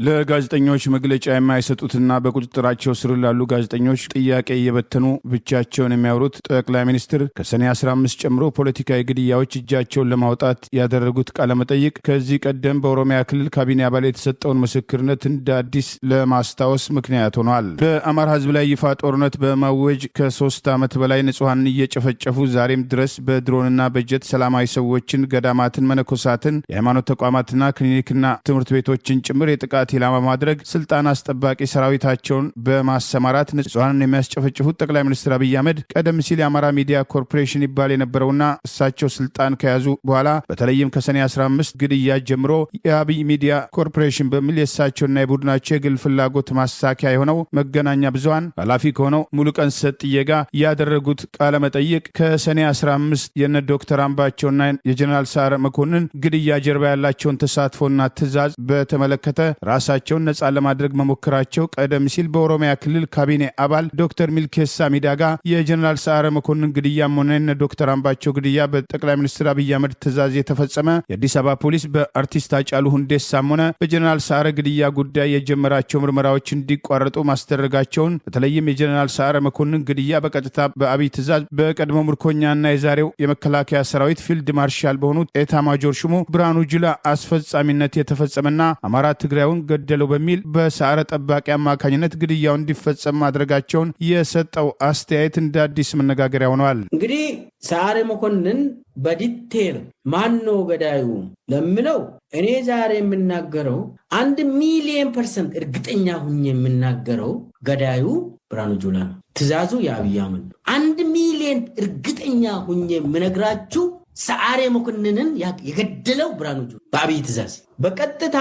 ለጋዜጠኞች መግለጫ የማይሰጡትና በቁጥጥራቸው ስር ላሉ ጋዜጠኞች ጥያቄ እየበተኑ ብቻቸውን የሚያወሩት ጠቅላይ ሚኒስትር ከሰኔ 15 ጨምሮ ፖለቲካዊ ግድያዎች እጃቸውን ለማውጣት ያደረጉት ቃለመጠይቅ ከዚህ ቀደም በኦሮሚያ ክልል ካቢኔ አባል የተሰጠውን ምስክርነት እንደ አዲስ ለማስታወስ ምክንያት ሆኗል። በአማራ ህዝብ ላይ ይፋ ጦርነት በማወጅ ከ3 ዓመት በላይ ንጹሐንን እየጨፈጨፉ ዛሬም ድረስ በድሮንና በጀት ሰላማዊ ሰዎችን፣ ገዳማትን፣ መነኮሳትን፣ የሃይማኖት ተቋማትና ክሊኒክና ትምህርት ቤቶችን ጭምር የጥቃት ጥቃት ኢላማ ማድረግ ስልጣን አስጠባቂ ሰራዊታቸውን በማሰማራት ንጹሃንን የሚያስጨፈጭፉት ጠቅላይ ሚኒስትር አብይ አህመድ ቀደም ሲል የአማራ ሚዲያ ኮርፖሬሽን ይባል የነበረውና እሳቸው ስልጣን ከያዙ በኋላ በተለይም ከሰኔ 15 ግድያ ጀምሮ የአብይ ሚዲያ ኮርፖሬሽን በሚል የእሳቸውና የቡድናቸው የግል ፍላጎት ማሳኪያ የሆነው መገናኛ ብዙሃን ኃላፊ ከሆነው ሙሉቀን ሰጥዬ ጋር ያደረጉት ቃለ መጠይቅ ከሰኔ 15 የነ ዶክተር አምባቸውና የጀነራል ሰዓረ መኮንን ግድያ ጀርባ ያላቸውን ተሳትፎና ትዕዛዝ በተመለከተ ራሳቸውን ነጻ ለማድረግ መሞከራቸው ቀደም ሲል በኦሮሚያ ክልል ካቢኔ አባል ዶክተር ሚልኬሳ ሚዳጋ የጀነራል ሰዓረ መኮንን ግድያም ሆነ የነ ዶክተር አምባቸው ግድያ በጠቅላይ ሚኒስትር አብይ አህመድ ትዕዛዝ የተፈጸመ የአዲስ አበባ ፖሊስ በአርቲስት ሃጫሉ ሁንዴሳም ሆነ በጀነራል ሰዓረ ግድያ ጉዳይ የጀመራቸው ምርመራዎች እንዲቋረጡ ማስደረጋቸውን በተለይም የጀነራል ሰዓረ መኮንን ግድያ በቀጥታ በአብይ ትዕዛዝ በቀድሞ ምርኮኛና የዛሬው የመከላከያ ሰራዊት ፊልድ ማርሻል በሆኑት ኤታ ማጆር ሹሙ ብርሃኑ ጁላ አስፈጻሚነት የተፈጸመና አማራ ትግራዩን ገደለው በሚል በሰዓረ ጠባቂ አማካኝነት ግድያው እንዲፈጸም ማድረጋቸውን የሰጠው አስተያየት እንደ አዲስ መነጋገሪያ ሆነዋል። እንግዲህ ሰዓረ መኮንን በዲቴል ማን ነው ገዳዩ ለምለው እኔ ዛሬ የምናገረው 1,000,000% እርግጠኛ ሁኜ የምናገረው ገዳዩ ብርሃኑ ጁላ ነው። ትዕዛዙ የአብይ አህመድ ነው። 1,000,000 እርግጠኛ ሁኜ የምነግራችሁ ሰዓረ መኮንንን የገደለው ብርሃኑ ጁላ በአብይ ትዕዛዝ። በቀጥታ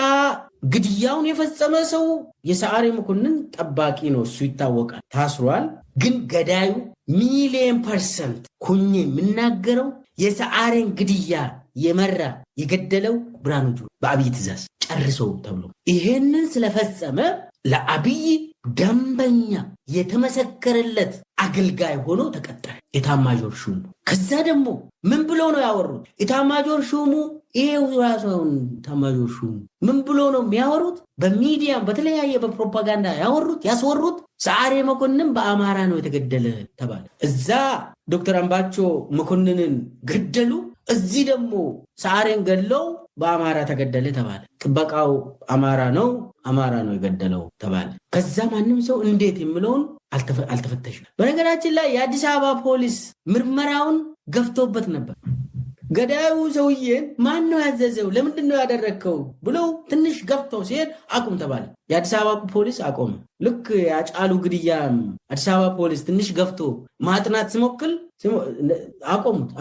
ግድያውን የፈጸመ ሰው የሰዓረ መኮንን ጠባቂ ነው፣ እሱ ይታወቃል፣ ታስሯል። ግን ገዳዩ 1,000,000% ሁኜ የምናገረው የሰዓረን ግድያ የመራ የገደለው ብርሃኑ ጁላ በአብይ ትዕዛዝ ጨርሶ ተብሎ ይሄንን ስለፈጸመ ለአብይ ደንበኛ የተመሰከረለት አገልጋይ ሆኖ ተቀጠረ ኤታማዦር ሹሙ። ከዛ ደግሞ ምን ብሎ ነው ያወሩት? ኤታማዦር ሹሙ ይሄው ራሱን ኤታማዦር ሹሙ ምን ብሎ ነው የሚያወሩት? በሚዲያ በተለያየ በፕሮፓጋንዳ ያስወሩት ሰዓረ መኮንን በአማራ ነው የተገደለ ተባለ። እዛ ዶክተር አምባቸው መኮንንን ገደሉ፣ እዚህ ደግሞ ሰዓረን ገለው በአማራ ተገደለ ተባለ። ጥበቃው አማራ ነው የገደለው ተባለ። ከዛ ማንም ሰው እንዴት የሚለውን አልተፈተሽም። በነገራችን ላይ የአዲስ አበባ ፖሊስ ምርመራውን ገፍቶበት ነበር። ገዳዩ ሰውዬን ማን ነው ያዘዘው? ለምንድን ነው ያደረግከው? ብለው ትንሽ ገፍተው ሲሄድ አቁም ተባለ። የአዲስ አበባ ፖሊስ አቆመ። ልክ ያጫሉ ግድያ አዲስ አበባ ፖሊስ ትንሽ ገፍቶ ማጥናት ሲሞክል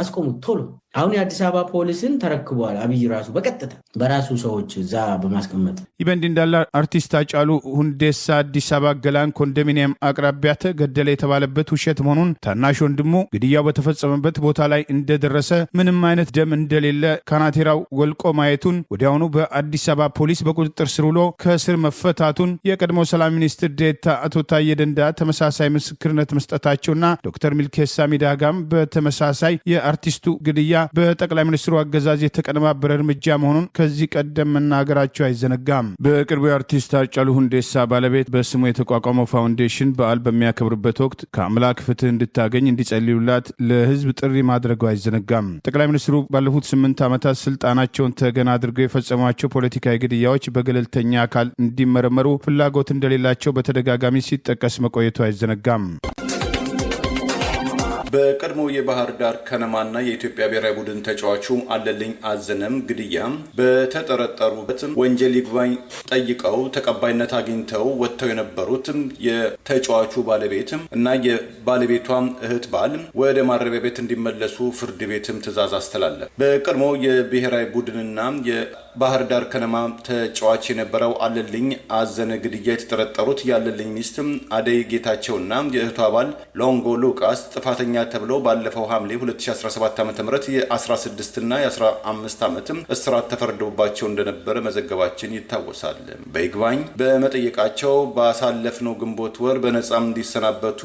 አስቆሙት ቶሎ። አሁን የአዲስ አበባ ፖሊስን ተረክቧል አብይ ራሱ በቀጥታ በራሱ ሰዎች እዛ በማስቀመጥ። ይህ በእንዲህ እንዳለ አርቲስት ሃጫሉ ሁንዴሳ አዲስ አበባ ገላን ኮንዶሚኒየም አቅራቢያ ተገደለ የተባለበት ውሸት መሆኑን ታናሽ ወንድሙ ግድያው በተፈጸመበት ቦታ ላይ እንደደረሰ ምንም አይነት ደም እንደሌለ ካናቴራው ወልቆ ማየቱን ወዲያውኑ በአዲስ አበባ ፖሊስ በቁጥጥር ስር ውሎ ከስር መፈታቱን የቀድሞ ሰላም ሚኒስትር ዴኤታ አቶ ታዬ ደንደአ ተመሳሳይ ምስክርነት መስጠታቸውና ዶክተር ሚልኬሳ ሚዳጋም በተመሳሳይ የአርቲስቱ ግድያ በጠቅላይ ሚኒስትሩ አገዛዝ የተቀነባበረ እርምጃ መሆኑን ከዚህ ቀደም መናገራቸው አይዘነጋም። በቅርቡ የአርቲስት ሃጫሉ ሁንዴሳ ባለቤት በስሙ የተቋቋመው ፋውንዴሽን በዓል በሚያከብርበት ወቅት ከአምላክ ፍትህ እንድታገኝ እንዲጸልዩላት ለህዝብ ጥሪ ማድረጉ አይዘነጋም። ጠቅላይ ሚኒስትሩ ባለፉት 8 ዓመታት ስልጣናቸውን ተገን አድርገው የፈጸሟቸው ፖለቲካዊ ግድያዎች በገለልተኛ አካል እንዲመረመሩ ፍላጎት እንደሌላቸው በተደጋጋሚ ሲጠቀስ መቆየቱ አይዘነጋም። በቀድሞ የባህር ዳር ከነማና የኢትዮጵያ ብሔራዊ ቡድን ተጫዋቹ አለልኝ አዘነም ግድያ በተጠረጠሩበት ወንጀል ይግባኝ ጠይቀው ተቀባይነት አግኝተው ወጥተው የነበሩት የተጫዋቹ ባለቤት እና የባለቤቷ እህት ባል ወደ ማረቢያ ቤት እንዲመለሱ ፍርድ ቤትም ትዕዛዝ አስተላለፈ። በቀድሞ የብሔራዊ ቡድንና የባህር ዳር ከነማ ተጫዋች የነበረው አለልኝ አዘነ ግድያ የተጠረጠሩት የአለልኝ ሚስት አደይ ጌታቸውና የእህቷ ባል ሎንጎ ሉቃስ ጥፋተኛ ተብሎ ባለፈው ሐምሌ 2017 ዓ.ም የ16 እና የ15 ዓመት እስራት ተፈርዶባቸው እንደነበረ መዘገባችን ይታወሳል። በይግባኝ በመጠየቃቸው ባሳለፍነው ግንቦት ወር በነጻም እንዲሰናበቱ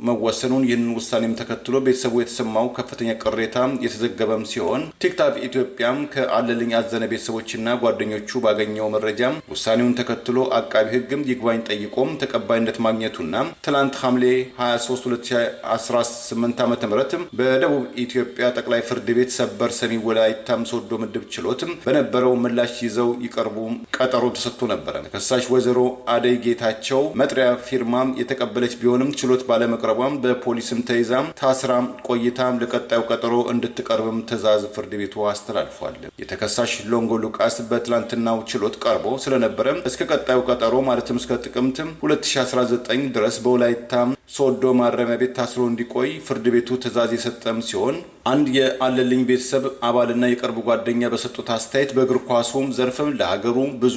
መወሰኑን ይህንን ውሳኔም ተከትሎ ቤተሰቡ የተሰማው ከፍተኛ ቅሬታ የተዘገበም ሲሆን ቲክታክ ኢትዮጵያም ከአለልኝ አዘነ ቤተሰቦችና ጓደኞቹ ባገኘው መረጃ ውሳኔውን ተከትሎ አቃቢ ሕግም ይግባኝ ጠይቆም ተቀባይነት ማግኘቱና ትላንት ሐምሌ 23 2018 ዓመተ ምህረትም በደቡብ ኢትዮጵያ ጠቅላይ ፍርድ ቤት ሰበር ሰሚ ወላይታም ሶዶ ምድብ ችሎትም በነበረው ምላሽ ይዘው ይቀርቡ ቀጠሮ ተሰጥቶ ነበር። ተከሳሽ ወይዘሮ አደይ ጌታቸው መጥሪያ ፊርማም የተቀበለች ቢሆንም ችሎት ባለመቅረቧም በፖሊስም ተይዛም ታስራም ቆይታም ለቀጣዩ ቀጠሮ እንድትቀርብም ትዕዛዝ ፍርድ ቤቱ አስተላልፏል። የተከሳሽ ሎንጎ ሉቃ ሉቃስ በትላንትናው ችሎት ቀርቦ ስለነበረ እስከ ቀጣዩ ቀጠሮ ማለትም እስከ ጥቅምት 2019 ድረስ በወላይታ ሶዶ ማረሚያ ቤት ታስሮ እንዲቆይ ፍርድ ቤቱ ትዕዛዝ የሰጠም ሲሆን አንድ የአለልኝ ቤተሰብ አባልና የቅርብ ጓደኛ በሰጡት አስተያየት በእግር ኳሱም ዘርፍም ለሀገሩ ብዙ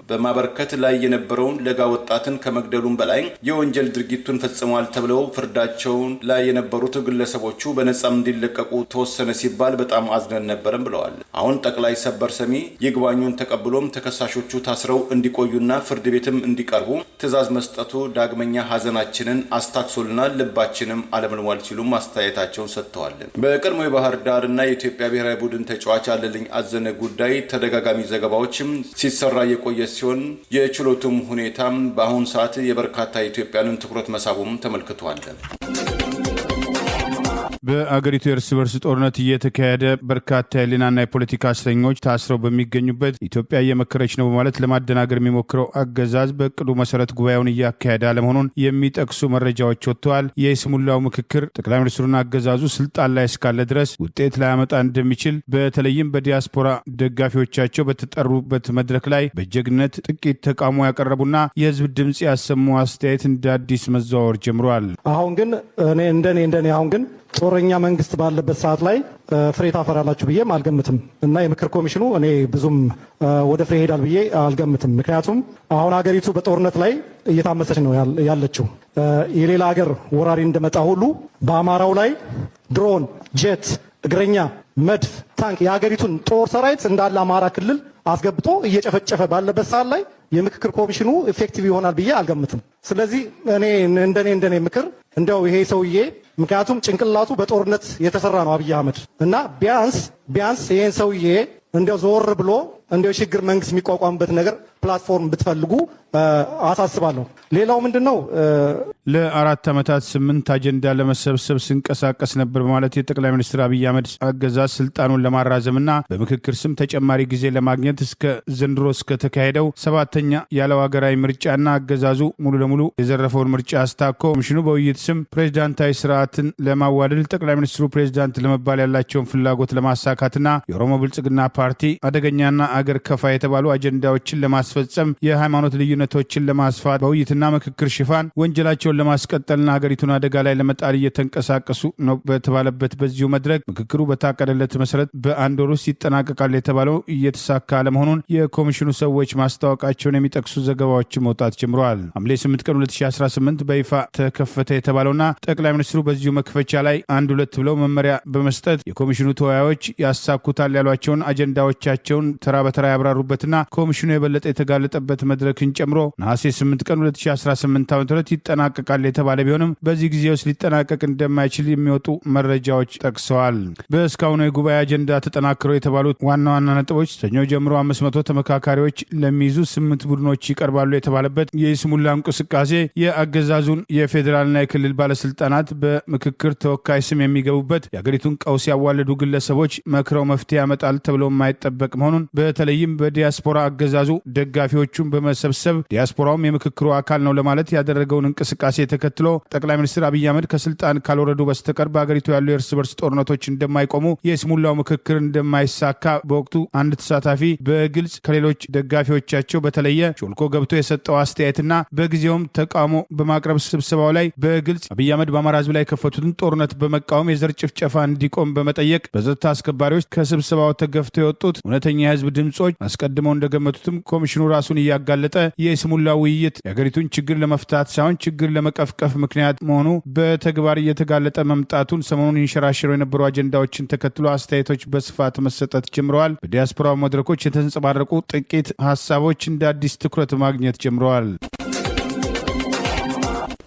በማበርከት ላይ የነበረውን ለጋ ወጣትን ከመግደሉም በላይ የወንጀል ድርጊቱን ፈጽሟል ተብለው ፍርዳቸውን ላይ የነበሩት ግለሰቦቹ በነጻም እንዲለቀቁ ተወሰነ ሲባል በጣም አዝነን ነበርም ብለዋል። አሁን ጠቅላይ ሰበር ሰሚ ይግባኙን ተቀብሎም ተከሳሾቹ ታስረው እንዲቆዩና ፍርድ ቤትም እንዲቀርቡ ትዕዛዝ መስጠቱ ዳግመኛ ሀዘናችንን አስታክሶልናል፣ ልባችንም አለምልሟል ሲሉ ማስተያየታቸውን ሰጥተዋል። በቀድሞ የባህር ዳርና የኢትዮጵያ ብሔራዊ ቡድን ተጫዋች አለልኝ አዘነ ጉዳይ ተደጋጋሚ ዘገባዎችም ሲሰራ የቆየ ሲሆን የችሎቱም ሁኔታም በአሁኑ ሰዓት የበርካታ ኢትዮጵያንን ትኩረት መሳቡም ተመልክቷል። በአገሪቱ የእርስ በርስ ጦርነት እየተካሄደ በርካታ የህሊናና የፖለቲካ እስረኞች ታስረው በሚገኙበት ኢትዮጵያ እየመከረች ነው በማለት ለማደናገር የሚሞክረው አገዛዝ በእቅዱ መሰረት ጉባኤውን እያካሄደ አለመሆኑን የሚጠቅሱ መረጃዎች ወጥተዋል። የይስሙላው ምክክር ጠቅላይ ሚኒስትሩና አገዛዙ ስልጣን ላይ እስካለ ድረስ ውጤት ላያመጣ እንደሚችል በተለይም በዲያስፖራ ደጋፊዎቻቸው በተጠሩበት መድረክ ላይ በጀግነት ጥቂት ተቃውሞ ያቀረቡና የህዝብ ድምፅ ያሰሙ አስተያየት እንደ አዲስ መዘዋወር ጀምረዋል። አሁን ግን እንደኔ አሁን ግን ጦረኛ መንግስት ባለበት ሰዓት ላይ ፍሬ ታፈራላችሁ ብዬም አልገምትም እና የምክር ኮሚሽኑ እኔ ብዙም ወደ ፍሬ ሄዳል ብዬ አልገምትም። ምክንያቱም አሁን ሀገሪቱ በጦርነት ላይ እየታመሰች ነው ያለችው። የሌላ ሀገር ወራሪ እንደመጣ ሁሉ በአማራው ላይ ድሮን፣ ጄት፣ እግረኛ፣ መድፍ፣ ታንክ የሀገሪቱን ጦር ሰራዊት እንዳለ አማራ ክልል አስገብቶ እየጨፈጨፈ ባለበት ሰዓት ላይ የምክክር ኮሚሽኑ ኢፌክቲቭ ይሆናል ብዬ አልገምትም። ስለዚህ እኔ እንደኔ ምክር እንደው ይሄ ሰውዬ ምክንያቱም ጭንቅላቱ በጦርነት የተሰራ ነው አብይ አህመድ እና ቢያንስ ይሄን ሰውዬ እንደው ዞር ብሎ እንደው የሽግግር መንግስት የሚቋቋምበት ነገር ፕላትፎርም ብትፈልጉ አሳስባለሁ። ሌላው ምንድነው ለ4 ዓመታት 8 አጀንዳ ለመሰብሰብ ሲንቀሳቀስ ነበር በማለት የጠቅላይ ሚኒስትር አብይ አህመድ አገዛዝ ስልጣኑን ለማራዘምና በምክክር ስም ተጨማሪ ጊዜ ለማግኘት እስከ ዘንድሮ እስከ ተካሄደው 7ኛ ያለው ሀገራዊ ምርጫና አገዛዙ ሙሉ ለሙሉ የዘረፈውን ምርጫ አስታኮ ኮሚሽኑ በውይይት ስም ፕሬዝዳንታዊ ስርዓትን ለማዋደድ ጠቅላይ ሚኒስትሩ ፕሬዝዳንት ለመባል ያላቸውን ፍላጎት ለማሳካትና የኦሮሞ ብልጽግና ፓርቲ አደገኛና አገር ከፋ የተባሉ አጀንዳዎችን ለማስፈጸም የሃይማኖት ልዩነቶችን ለማስፋት በውይይትና ምክክር ሽፋን ወንጀላቸውን ለማስቀጠልና ሀገሪቱን አደጋ ላይ ለመጣል እየተንቀሳቀሱ ነው በተባለበት በዚሁ መድረክ ምክክሩ በታቀደለት መሰረት በአንድ ወር ውስጥ ይጠናቀቃል የተባለው እየተሳካ አለመሆኑን የኮሚሽኑ ሰዎች ማስታወቃቸውን የሚጠቅሱ ዘገባዎች መውጣት ጀምረዋል። ሐምሌ 8 ቀን 2018 በይፋ ተከፈተ የተባለውና ጠቅላይ ሚኒስትሩ በዚሁ መክፈቻ ላይ 1-2 ብለው መመሪያ በመስጠት የኮሚሽኑ ተወያዮች ያሳኩታል ያሏቸውን አጀንዳዎቻቸውን ተራ በተራ ያብራሩበትና ኮሚሽኑ የበለጠ የተጋለጠበት መድረክን ጨምሮ ነሐሴ 8 ቀን 2018 ዓ.ም ይጠናቀቃል የተባለ ቢሆንም በዚህ ጊዜ ውስጥ ሊጠናቀቅ እንደማይችል የሚወጡ መረጃዎች ጠቅሰዋል። በእስካሁኑ የጉባኤ አጀንዳ ተጠናክረው የተባሉት ዋና ነጥቦች ሰኞ ጀምሮ 500 ተመካካሪዎች ለሚይዙ 8 ቡድኖች ይቀርባሉ የተባለበት የይስሙላ እንቅስቃሴ የአገዛዙን የፌዴራልና የክልል ባለስልጣናት በምክክር ተወካይ ስም የሚገቡበት የአገሪቱን ቀውስ ያዋለዱ ግለሰቦች መክረው መፍትሄ ያመጣል ተብሎ የማይጠበቅ መሆኑን በተለይም በዲያስፖራ አገዛዙ ደጋፊዎቹን በመሰብሰብ ዲያስፖራውም የምክክሩ አካል ነው ለማለት ያደረገውን እንቅስቃሴ ተከትሎ ጠቅላይ ሚኒስትር አብይ አህመድ ከስልጣን ካልወረዱ በስተቀር በአገሪቱ ያሉ የእርስ በርስ ጦርነቶች እንደማይቆሙ፣ የይስሙላው ምክክር እንደማይሳካ በወቅቱ አንድ ተሳታፊ በግልጽ ከሌሎች ደጋፊዎቻቸው በተለየ ሾልኮ ገብቶ የሰጠው አስተያየትና በጊዜውም ተቃውሞ በማቅረብ ስብሰባው ላይ በግልጽ አብይ አህመድ በአማራ ህዝብ ላይ የከፈቱትን ጦርነት በመቃወም የዘር ጭፍጨፋ እንዲቆም በመጠየቅ በጸጥታ አስከባሪዎች ከስብሰባው ተገፍተው የወጡት እውነተኛ የህዝብ ድምጾች አስቀድመው እንደገመቱትም ኮሚሽኑ ራሱን እያጋለጠ የይስሙላ ውይይት የሀገሪቱን ችግር ለመፍታት ሳይሆን ችግር ለመቀፍቀፍ ምክንያት መሆኑ በተግባር እየተጋለጠ መምጣቱን ሰሞኑን ይንሸራሸሩ የነበሩ አጀንዳዎችን ተከትሎ አስተያየቶች በስፋት መሰጠት ጀምረዋል። በዲያስፖራ መድረኮች የተንጸባረቁ ጥቂት ሀሳቦች እንደ አዲስ ትኩረት ማግኘት ጀምረዋል።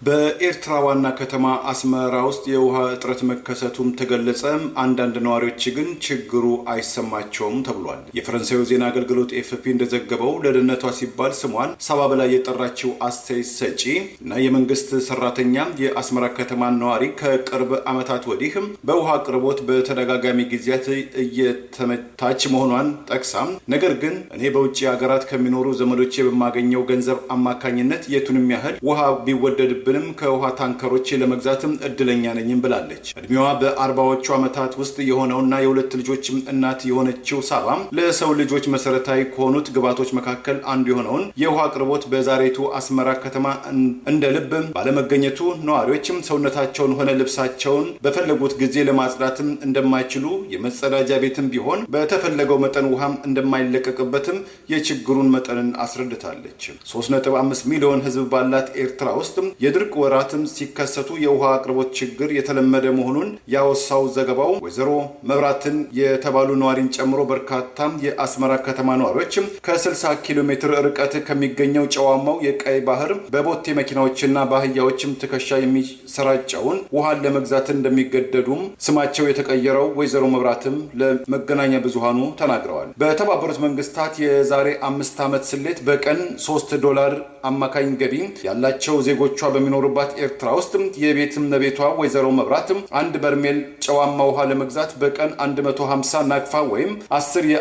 በኤርትራ ዋና ከተማ አስመራ ውስጥ የውሃ እጥረት መከሰቱም ተገለጸ። አንዳንድ ነዋሪዎች ግን ችግሩ አይሰማቸውም ተብሏል። የፈረንሳዩ ዜና አገልግሎት ኤፍፒ እንደዘገበው ለደህንነቷ ሲባል ስሟን ሳባ በላይ የጠራችው አስተያየት ሰጪ እና የመንግስት ሰራተኛ የአስመራ ከተማ ነዋሪ ከቅርብ ዓመታት ወዲህ በውሃ አቅርቦት በተደጋጋሚ ጊዜያት እየተመታች መሆኗን ጠቅሳም ነገር ግን እኔ በውጭ ሀገራት ከሚኖሩ ዘመዶቼ በማገኘው ገንዘብ አማካኝነት የቱንም ያህል ውሃ ቢወደድብን ምግብንም ከውሃ ታንከሮች ለመግዛትም እድለኛ ነኝም ብላለች። እድሜዋ በ40ዎቹ ዓመታት ውስጥ የሆነውና የሁለት ልጆች እናት የሆነችው ሳባ ለሰው ልጆች መሰረታዊ ከሆኑት ግብዓቶች መካከል አንዱ የሆነውን የውሃ አቅርቦት በዛሬቱ አስመራ ከተማ እንደ ልብ ባለመገኘቱ ነዋሪዎችም ሰውነታቸውን ሆነ ልብሳቸውን በፈለጉት ጊዜ ለማጽዳትም እንደማይችሉ የመጸዳጃ ቤትም ቢሆን በተፈለገው መጠን ውሃም እንደማይለቀቅበትም የችግሩን መጠንን አስረድታለች። 3.5 ሚሊዮን ህዝብ ባላት ኤርትራ ውስጥ የድርቅ ወራትም ሲከሰቱ የውሃ አቅርቦት ችግር የተለመደ መሆኑን ያወሳው ዘገባው ወይዘሮ መብራትን የተባሉ ነዋሪን ጨምሮ በርካታ የአስመራ ከተማ ነዋሪዎች ከ60 ኪሎ ሜትር ርቀት ከሚገኘው ጨዋማው የቀይ ባህር በቦቴ መኪናዎችና ባህያዎችም ትከሻ የሚሰራጨውን ውሃን ለመግዛት እንደሚገደዱም ስማቸው የተቀየረው ወይዘሮ መብራትም ለመገናኛ ብዙሃኑ ተናግረዋል። በተባበሩት መንግስታት የዛሬ 5 ዓመት ስሌት በቀን $3 አማካኝ ገቢ ያላቸው ዜጎቿ በሚኖሩባት ኤርትራ ውስጥ የቤትም ነቤቷ ወይዘሮ መብራትም አንድ በርሜል ጨዋማ ውሃ ለመግዛት በቀን 150 ናቅፋ ወይም $10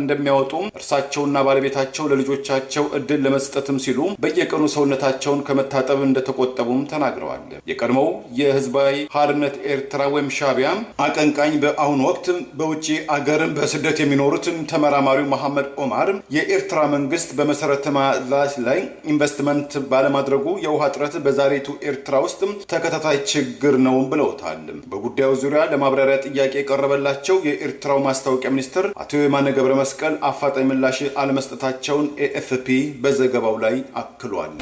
እንደሚያወጡ እርሳቸውና ባለቤታቸው ለልጆቻቸው እድል ለመስጠትም ሲሉ በየቀኑ ሰውነታቸውን ከመታጠብ እንደተቆጠቡም ተናግረዋል። የቀድሞው የህዝባዊ ሓርነት ኤርትራ ወይም ሻዕቢያ አቀንቃኝ በአሁኑ ወቅት በውጪ አገርም በስደት የሚኖሩትን ተመራማሪው መሐመድ ኦማር የኤርትራ መንግስት በመሰረተ ልማት ላይ ኢንቨስትመንት ባለማድረጉ የውሃ እጥረት በዛሬቱ ኤርትራ ውስጥ ተከታታይ ችግር ነው ብለውታል። በጉዳዩ ዙሪያ ለማብራሪያ ጥያቄ የቀረበላቸው የኤርትራው ማስታወቂያ ሚኒስትር አቶ የማነ ገብረ መስቀል አፋጣኝ ምላሽ አለመስጠታቸውን ኤኤፍፒ በዘገባው ላይ አክሏል።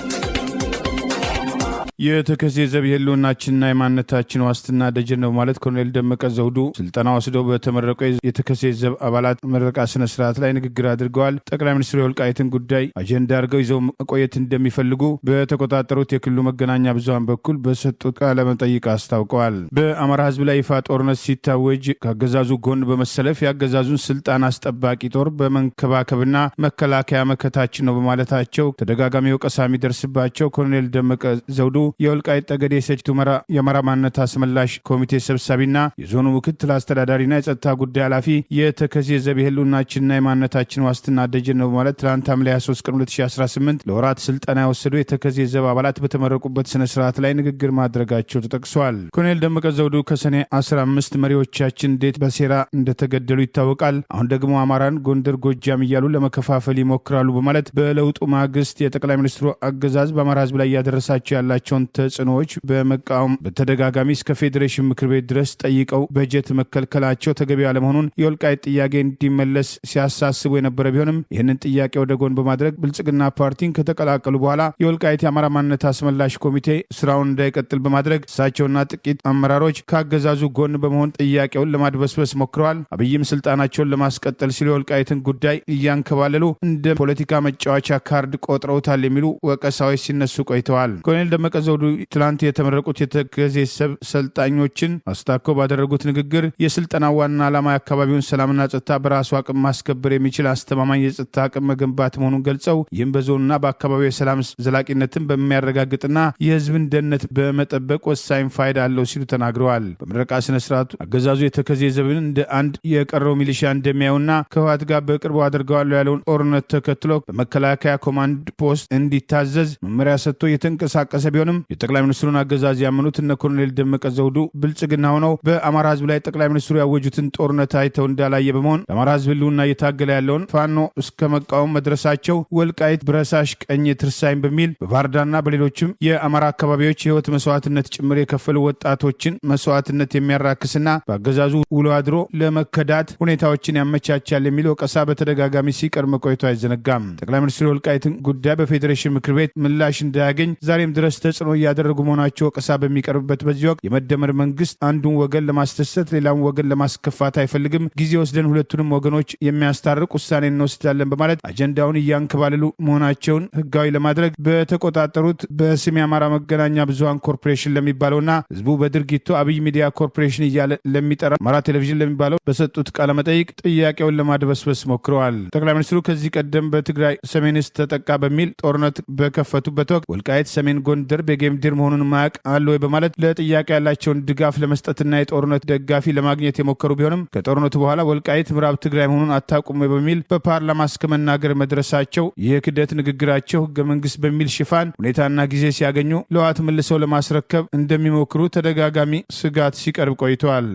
የተከዜ ዘብ የህልውናችንና የማንነታችን ዋስትና ደጀን ነው ማለት ኮሎኔል ደመቀ ዘውዱ ስልጠና ወስደው በተመረቁ የተከዜ ዘብ አባላት ምረቃ ስነ ስርዓት ላይ ንግግር አድርገዋል። ጠቅላይ ሚኒስትሩ የወልቃይትን ጉዳይ አጀንዳ አድርገው ይዘው መቆየት እንደሚፈልጉ በተቆጣጠሩት የክልሉ መገናኛ ብዙሃን በኩል በሰጡት ቃለ መጠይቅ አስታውቀዋል። በአማራ ህዝብ ላይ ይፋ ጦርነት ሲታወጅ ከአገዛዙ ጎን በመሰለፍ የአገዛዙን ስልጣን አስጠባቂ ጦር በመንከባከብና መከላከያ መከታችን ነው በማለታቸው ተደጋጋሚ ወቀሳ የሚደርስባቸው ኮሎኔል ደመቀ ዘውዱ የወልቃይት ጠገዴ ሰቲት ሁመራ የአማራ ማንነት አስመላሽ ኮሚቴ ሰብሳቢና የዞኑ ምክትል አስተዳዳሪና የጸጥታ ጉዳይ ኃላፊ የተከዜ ዘብ የህልውናችንና የማንነታችን ዋስትና ደጀን ነው በማለት ትናንት ሐምሌ 23 ቀን 2018 ለወራት ስልጠና የወሰዱ የተከዜ ዘብ አባላት በተመረቁበት ስነ ስርዓት ላይ ንግግር ማድረጋቸው ተጠቅሷል። ኮሎኔል ደመቀ ዘውዱ ከሰኔ 15 መሪዎቻችን እንዴት በሴራ እንደተገደሉ ይታወቃል። አሁን ደግሞ አማራን ጎንደር፣ ጎጃም እያሉ ለመከፋፈል ይሞክራሉ በማለት በለውጡ ማግስት የጠቅላይ ሚኒስትሩ አገዛዝ በአማራ ህዝብ ላይ እያደረሳቸው ያላቸው ተጽዕኖዎች በመቃወም በተደጋጋሚ እስከ ፌዴሬሽን ምክር ቤት ድረስ ጠይቀው በጀት መከልከላቸው ተገቢ አለመሆኑን የወልቃይት ጥያቄ እንዲመለስ ሲያሳስቡ የነበረ ቢሆንም ይህንን ጥያቄ ወደ ጎን በማድረግ ብልጽግና ፓርቲን ከተቀላቀሉ በኋላ የወልቃይት የአማራ ማንነት አስመላሽ ኮሚቴ ስራውን እንዳይቀጥል በማድረግ እሳቸውና ጥቂት አመራሮች ከአገዛዙ ጎን በመሆን ጥያቄውን ለማድበስበስ ሞክረዋል። አብይም ስልጣናቸውን ለማስቀጠል ሲሉ የወልቃይትን ጉዳይ እያንከባለሉ እንደ ፖለቲካ መጫወቻ ካርድ ቆጥረውታል የሚሉ ወቀሳዎች ሲነሱ ቆይተዋል። ኮሎኔል ደመቀ ዘውዱ ትላንት የተመረቁት የተከዜ ሰብ ሰልጣኞችን አስታኮ ባደረጉት ንግግር የስልጠና ዋና ዓላማ የአካባቢውን ሰላምና ጸጥታ በራሱ አቅም ማስከበር የሚችል አስተማማኝ የጸጥታ አቅም መገንባት መሆኑን ገልጸው ይህም በዞኑና በአካባቢው የሰላም ዘላቂነትን በሚያረጋግጥና የህዝብን ደህንነት በመጠበቅ ወሳኝ ፋይዳ አለው ሲሉ ተናግረዋል። በምረቃ ስነ ስርዓቱ አገዛዙ የተከዜ ዘብን እንደ አንድ የቀረው ሚሊሻ እንደሚያዩና ከህወሓት ጋር በቅርቡ አድርገዋለሁ ያለውን ጦርነት ተከትሎ በመከላከያ ኮማንድ ፖስት እንዲታዘዝ መመሪያ ሰጥቶ የተንቀሳቀሰ ቢሆንም የጠቅላይ ሚኒስትሩን አገዛዝ ያመኑት እነ ኮሎኔል ደመቀ ዘውዱ ብልጽግና ሆነው በአማራ ህዝብ ላይ ጠቅላይ ሚኒስትሩ ያወጁትን ጦርነት አይተው እንዳላየ በመሆን ለአማራ ህዝብ ህልውና እየታገለ ያለውን ፋኖ እስከ መቃወም መድረሳቸው ወልቃይት ብረሳሽ ቀኝ ትርሳይን በሚል በባህር ዳርና በሌሎችም የአማራ አካባቢዎች የህይወት መስዋዕትነት ጭምር የከፈሉ ወጣቶችን መስዋዕትነት የሚያራክስና በአገዛዙ ውሎ አድሮ ለመከዳት ሁኔታዎችን ያመቻቻል የሚል ወቀሳ በተደጋጋሚ ሲቀር መቆየቱ አይዘነጋም። ጠቅላይ ሚኒስትሩ የወልቃይትን ጉዳይ በፌዴሬሽን ምክር ቤት ምላሽ እንዳያገኝ ዛሬም ድረስ ተጽዕኖ እያደረጉ መሆናቸው ወቀሳ በሚቀርብበት በዚህ ወቅት የመደመር መንግስት አንዱን ወገን ለማስደሰት ሌላውን ወገን ለማስከፋት አይፈልግም፣ ጊዜ ወስደን ሁለቱንም ወገኖች የሚያስታርቅ ውሳኔ እንወስዳለን በማለት አጀንዳውን እያንከባለሉ መሆናቸውን ህጋዊ ለማድረግ በተቆጣጠሩት በስም የአማራ መገናኛ ብዙሃን ኮርፖሬሽን ለሚባለውና ህዝቡ በድርጊቱ አብይ ሚዲያ ኮርፖሬሽን እያለ ለሚጠራ አማራ ቴሌቪዥን ለሚባለው በሰጡት ቃለ መጠይቅ ጥያቄውን ለማድበስበስ ሞክረዋል። ጠቅላይ ሚኒስትሩ ከዚህ ቀደም በትግራይ ሰሜንስ ተጠቃ በሚል ጦርነት በከፈቱበት ወቅት ወልቃይት፣ ሰሜን ጎንደር፣ በጌምድር መሆኑን ማያቅ አለ ወይ በማለት ለጥያቄ ያላቸውን ድጋፍ ለመስጠትና የጦርነት ደጋፊ ለማግኘት የሞከሩ ቢሆንም ከጦርነቱ በኋላ ወልቃይት ምዕራብ ትግራይ መሆኑን አታውቁም በሚል በፓርላማ እስከ መናገር መድረሳቸው የክደት ንግግራቸው ህገ መንግስት በሚል ሽፋን ሁኔታና ጊዜ ሲያገኙ ለዋት መልሰው ለማስረከብ እንደሚሞክሩ ተደጋጋሚ ስጋት ሲቀርብ ቆይተዋል።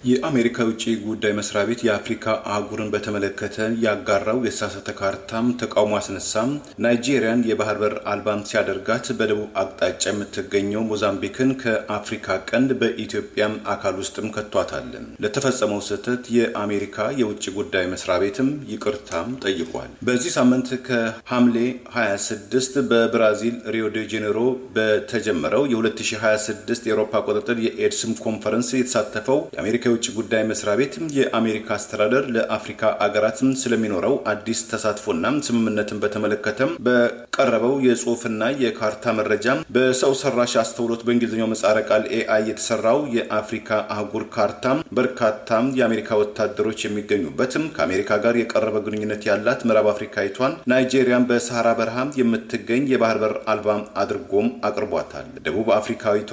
የአሜሪካ ውጭ ጉዳይ መስሪያ ቤት የአፍሪካ አህጉርን በተመለከተ ያጋራው የተሳሳተ ካርታም ተቃውሞ አስነሳም። ናይጄሪያን የባህር በር አልባም ሲያደርጋት በደቡብ አቅጣጫ የምትገኘው ሞዛምቢክን ከአፍሪካ ቀንድ በኢትዮጵያም አካል ውስጥም ከቷታል። ለተፈጸመው ስህተት የአሜሪካ የውጭ ጉዳይ መስሪያ ቤትም ይቅርታም ጠይቋል። በዚህ ሳምንት ከሐምሌ 26 በብራዚል ሪዮ ዴ ጄኔሮ በተጀመረው የ2026 የአውሮፓ አቆጣጠር የኤድስም ኮንፈረንስ የተሳተፈው የአሜሪካ የውጭ ጉዳይ መስሪያ ቤት የአሜሪካ አስተዳደር ለአፍሪካ አገራት ስለሚኖረው አዲስ ተሳትፎና ስምምነትን በተመለከተ በቀረበው የጽሁፍና የካርታ መረጃ በሰው ሰራሽ አስተውሎት በእንግሊዝኛው ምህጻረ ቃል AI የተሰራው የአፍሪካ አህጉር ካርታ በርካታ የአሜሪካ ወታደሮች የሚገኙበት ከአሜሪካ ጋር የቀረበ ግንኙነት ያላት ምዕራብ አፍሪካዊቷን ናይጄሪያን በሰሃራ በረሃ የምትገኝ የባህር በር አልባ አድርጎም አቅርቧታል። ደቡብ አፍሪካዊቷ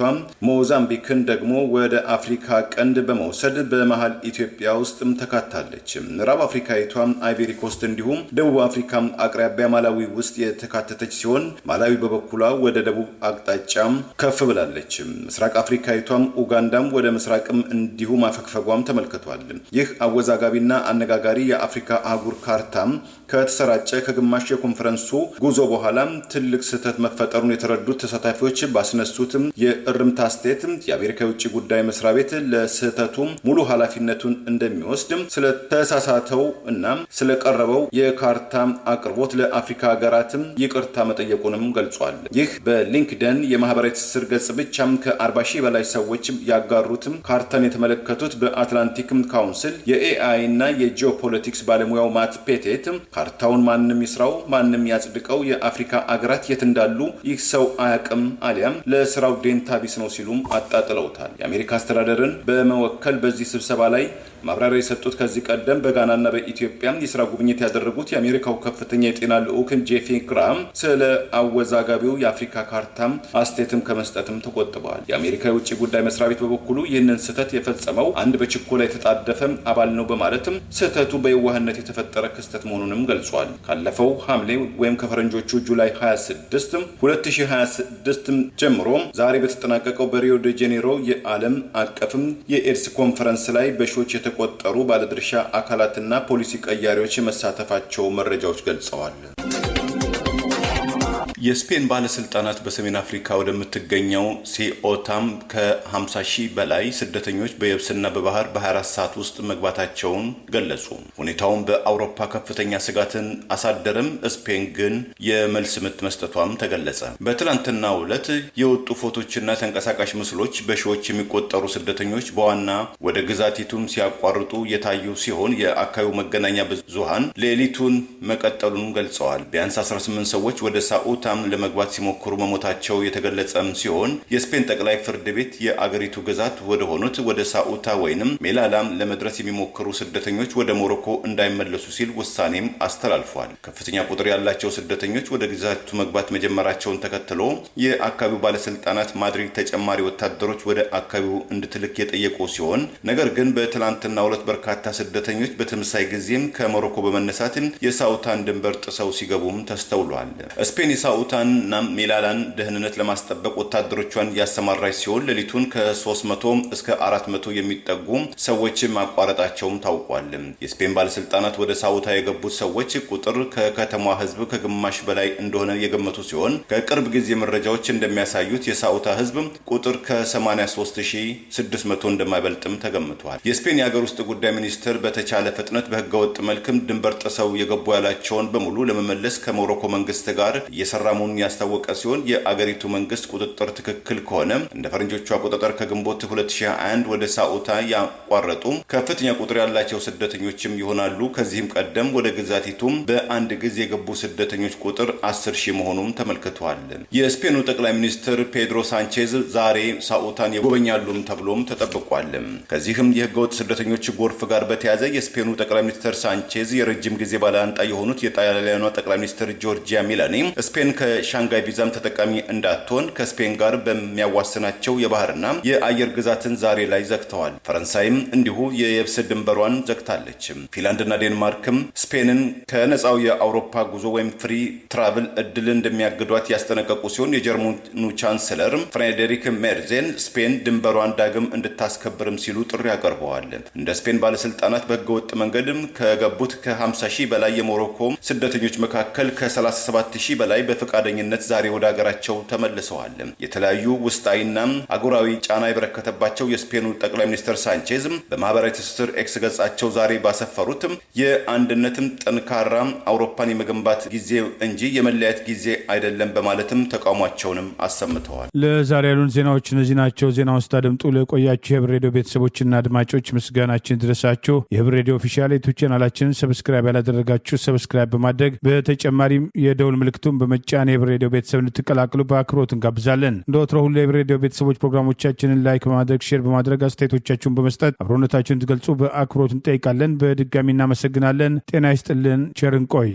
ሞዛምቢክን ደግሞ ወደ አፍሪካ ቀንድ በመውሰድ በመሃል ኢትዮጵያ ውስጥም ተካታለች። ምዕራብ አፍሪካዊቷ አይቬሪ ኮስት እንዲሁም ደቡብ አፍሪካ አቅራቢያ ማላዊ ውስጥ የተካተተች ሲሆን ማላዊ በበኩሏ ወደ ደቡብ አቅጣጫ ከፍ ብላለች። ምስራቅ አፍሪካዊቷም ኡጋንዳም ወደ ምስራቅም እንዲሁ ማፈግፈጓም ተመልክቷል። ይህ አወዛጋቢና አነጋጋሪ የአፍሪካ አህጉር ካርታ ከተሰራጨ ከግማሽ የኮንፈረንሱ ጉዞ በኋላ ትልቅ ስህተት መፈጠሩን የተረዱት ተሳታፊዎች ባስነሱት የእርምት አስተያየት የአሜሪካ የውጭ ጉዳይ መስሪያ ቤት ለስህተቱ ሙሉ ኃላፊነቱን እንደሚወስድ ስለተሳሳተው እና ስለቀረበው የካርታ አቅርቦት ለአፍሪካ ሀገራትም ይቅርታ መጠየቁንም ገልጿል። ይህ በሊንክደን የማህበራዊ ትስስር ገጽ ብቻም ከ40 ሺህ በላይ ሰዎች ያጋሩትም ካርታን የተመለከቱት በአትላንቲክ ካውንስል የኤአይ እና የጂኦፖለቲክስ ባለሙያው ማት ፔቴት ካርታውን ማንም ይስራው ማንም ያጽድቀው የአፍሪካ አገራት የት እንዳሉ ይህ ሰው አያቅም አሊያም ለስራው ዴንታ ቢስ ነው ሲሉም አጣጥለውታል። የአሜሪካ አስተዳደርን በመወከል በዚህ ስብሰባ ላይ ማብራሪያ የሰጡት ከዚህ ቀደም በጋናና በኢትዮጵያ የስራ ጉብኝት ያደረጉት የአሜሪካው ከፍተኛ የጤና ልዑክ ጄፊ ግራም ስለ አወዛጋቢው የአፍሪካ ካርታ አስተያየትም ከመስጠትም ተቆጥበዋል። የአሜሪካ የውጭ ጉዳይ መስሪያ ቤት በበኩሉ ይህንን ስህተት የፈጸመው አንድ በችኮላ የተጣደፈ አባል ነው በማለትም ስህተቱ በየዋህነት የተፈጠረ ክስተት መሆኑንም ገልጿል። ካለፈው ሐምሌ ወይም ከፈረንጆቹ ጁላይ 26 2026 ጀምሮ ዛሬ በተጠናቀቀው በሪዮ ዴ ጄኔሮ የዓለም አቀፍም የኤድስ ኮንፈረንስ ላይ በሺዎች የተቆጠሩ ባለድርሻ አካላትና ፖሊሲ ቀያሪዎች መሳተፋቸው መረጃዎች ገልጸዋል። የስፔን ባለስልጣናት በሰሜን አፍሪካ ወደምትገኘው ሲኦታም ከ50 ሺህ በላይ ስደተኞች በየብስና በባህር በ24 ሰዓት ውስጥ መግባታቸውን ገለጹ። ሁኔታውን በአውሮፓ ከፍተኛ ስጋትን አሳደረም። ስፔን ግን የመልስ ምት መስጠቷም ተገለጸ። በትላንትናው ዕለት የወጡ ፎቶችና ተንቀሳቃሽ ምስሎች በሺዎች የሚቆጠሩ ስደተኞች በዋና ወደ ግዛቲቱም ሲያቋርጡ የታዩ ሲሆን የአካባቢው መገናኛ ብዙሃን ሌሊቱን መቀጠሉን ገልጸዋል። ቢያንስ 18 ሰዎች ወደ ሳኡታ ለመግባት ሲሞክሩ መሞታቸው የተገለጸም ሲሆን የስፔን ጠቅላይ ፍርድ ቤት የአገሪቱ ግዛት ወደ ሆኑት ወደ ሳኡታ ወይንም ሜላላም ለመድረስ የሚሞክሩ ስደተኞች ወደ ሞሮኮ እንዳይመለሱ ሲል ውሳኔም አስተላልፏል። ከፍተኛ ቁጥር ያላቸው ስደተኞች ወደ ግዛቱ መግባት መጀመራቸውን ተከትሎ የአካባቢው ባለስልጣናት ማድሪድ ተጨማሪ ወታደሮች ወደ አካባቢው እንድትልክ የጠየቁ ሲሆን ነገር ግን በትላንትናው ዕለት በርካታ ስደተኞች በተመሳሳይ ጊዜም ከሞሮኮ በመነሳት የሳኡታን ድንበር ጥሰው ሲገቡም ተስተውሏል። ስፔን ሳኡታንና ሜላላን ደህንነት ለማስጠበቅ ወታደሮቿን ያሰማራች ሲሆን ሌሊቱን ከ300 እስከ 400 የሚጠጉ ሰዎች ማቋረጣቸውም ታውቋል። የስፔን ባለስልጣናት ወደ ሳኡታ የገቡት ሰዎች ቁጥር ከከተማዋ ህዝብ ከግማሽ በላይ እንደሆነ የገመቱ ሲሆን ከቅርብ ጊዜ መረጃዎች እንደሚያሳዩት የሳኡታ ህዝብ ቁጥር ከ83600 እንደማይበልጥም ተገምቷል። የስፔን የሀገር ውስጥ ጉዳይ ሚኒስትር በተቻለ ፍጥነት በህገወጥ መልክም ድንበር ጥሰው የገቡ ያላቸውን በሙሉ ለመመለስ ከሞሮኮ መንግስት ጋር የሰራ መሆኑን ያስታወቀ ሲሆን የአገሪቱ መንግስት ቁጥጥር ትክክል ከሆነ እንደ ፈረንጆቹ አቆጣጠር ከግንቦት 2021 ወደ ሳኡታ ያቋረጡ ከፍተኛ ቁጥር ያላቸው ስደተኞችም ይሆናሉ። ከዚህም ቀደም ወደ ግዛቲቱም በአንድ ጊዜ የገቡ ስደተኞች ቁጥር 10,000 መሆኑም ተመልክቷል። የስፔኑ ጠቅላይ ሚኒስትር ፔድሮ ሳንቼዝ ዛሬ ሳኡታን ይጎበኛሉም ተብሎም ተጠብቋል። ከዚህም የህገወጥ ስደተኞች ጎርፍ ጋር በተያያዘ የስፔኑ ጠቅላይ ሚኒስትር ሳንቼዝ የረጅም ጊዜ ባላንጣ የሆኑት የጣሊያኗ ጠቅላይ ሚኒስትር ጆርጂያ ሜሎኒ ስፔን ከሻንጋይ ቪዛም ተጠቃሚ እንዳትሆን ከስፔን ጋር በሚያዋስናቸው የባህርና የአየር ግዛትን ዛሬ ላይ ዘግተዋል። ፈረንሳይም እንዲሁ የየብስ ድንበሯን ዘግታለች። ፊንላንድና ዴንማርክም ስፔንን ከነፃው የአውሮፓ ጉዞ ወይም ፍሪ ትራቭል እድል እንደሚያግዷት ያስጠነቀቁ ሲሆን የጀርመኑ ቻንስለር ፍሬዴሪክ ሜርዜን ስፔን ድንበሯን ዳግም እንድታስከብርም ሲሉ ጥሪ አቀርበዋል። እንደ ስፔን ባለስልጣናት በህገወጥ መንገድም ከገቡት ከ50 ሺህ በላይ የሞሮኮ ስደተኞች መካከል ከ37 ሺህ በላይ በፈቃደኝነት ዛሬ ወደ ሀገራቸው ተመልሰዋል። የተለያዩ ውስጣዊና አጉራዊ ጫና የበረከተባቸው የስፔኑ ጠቅላይ ሚኒስትር ሳንቼዝ በማህበራዊ ትስስር ኤክስ ገጻቸው ዛሬ ባሰፈሩትም የአንድነትም ጠንካራ አውሮፓን የመገንባት ጊዜ እንጂ የመለያየት ጊዜ አይደለም በማለትም ተቃውሟቸውንም አሰምተዋል። ለዛሬ ያሉን ዜናዎች እነዚህ ናቸው። ዜናውን ስታደምጡ ለቆያችሁ የህብር ሬዲዮ ቤተሰቦችና አድማጮች ምስጋናችን ድረሳችሁ። የህብር ሬዲዮ ኦፊሻል ዩቲዩብ ቻናላችንን ሰብስክራይብ ያላደረጋችሁ ሰብስክራይብ በማድረግ በተጨማሪም የደውል ምልክቱን በመጫን የህብር ሬዲዮ ቤተሰብ እንድትቀላቅሉ በአክብሮት እንጋብዛለን። እንደ ወትሮ ሁሉ የህብር ሬዲዮ ቤተሰቦች ፕሮግራሞቻችንን ላይክ በማድረግ ሼር በማድረግ አስተያየቶቻችሁን በመስጠት አብሮነታችሁን ትገልጹ በአክብሮት እንጠይቃለን። በድጋሚ እናመሰግናለን። ጤና ይስጥልን። ቸር እንቆይ።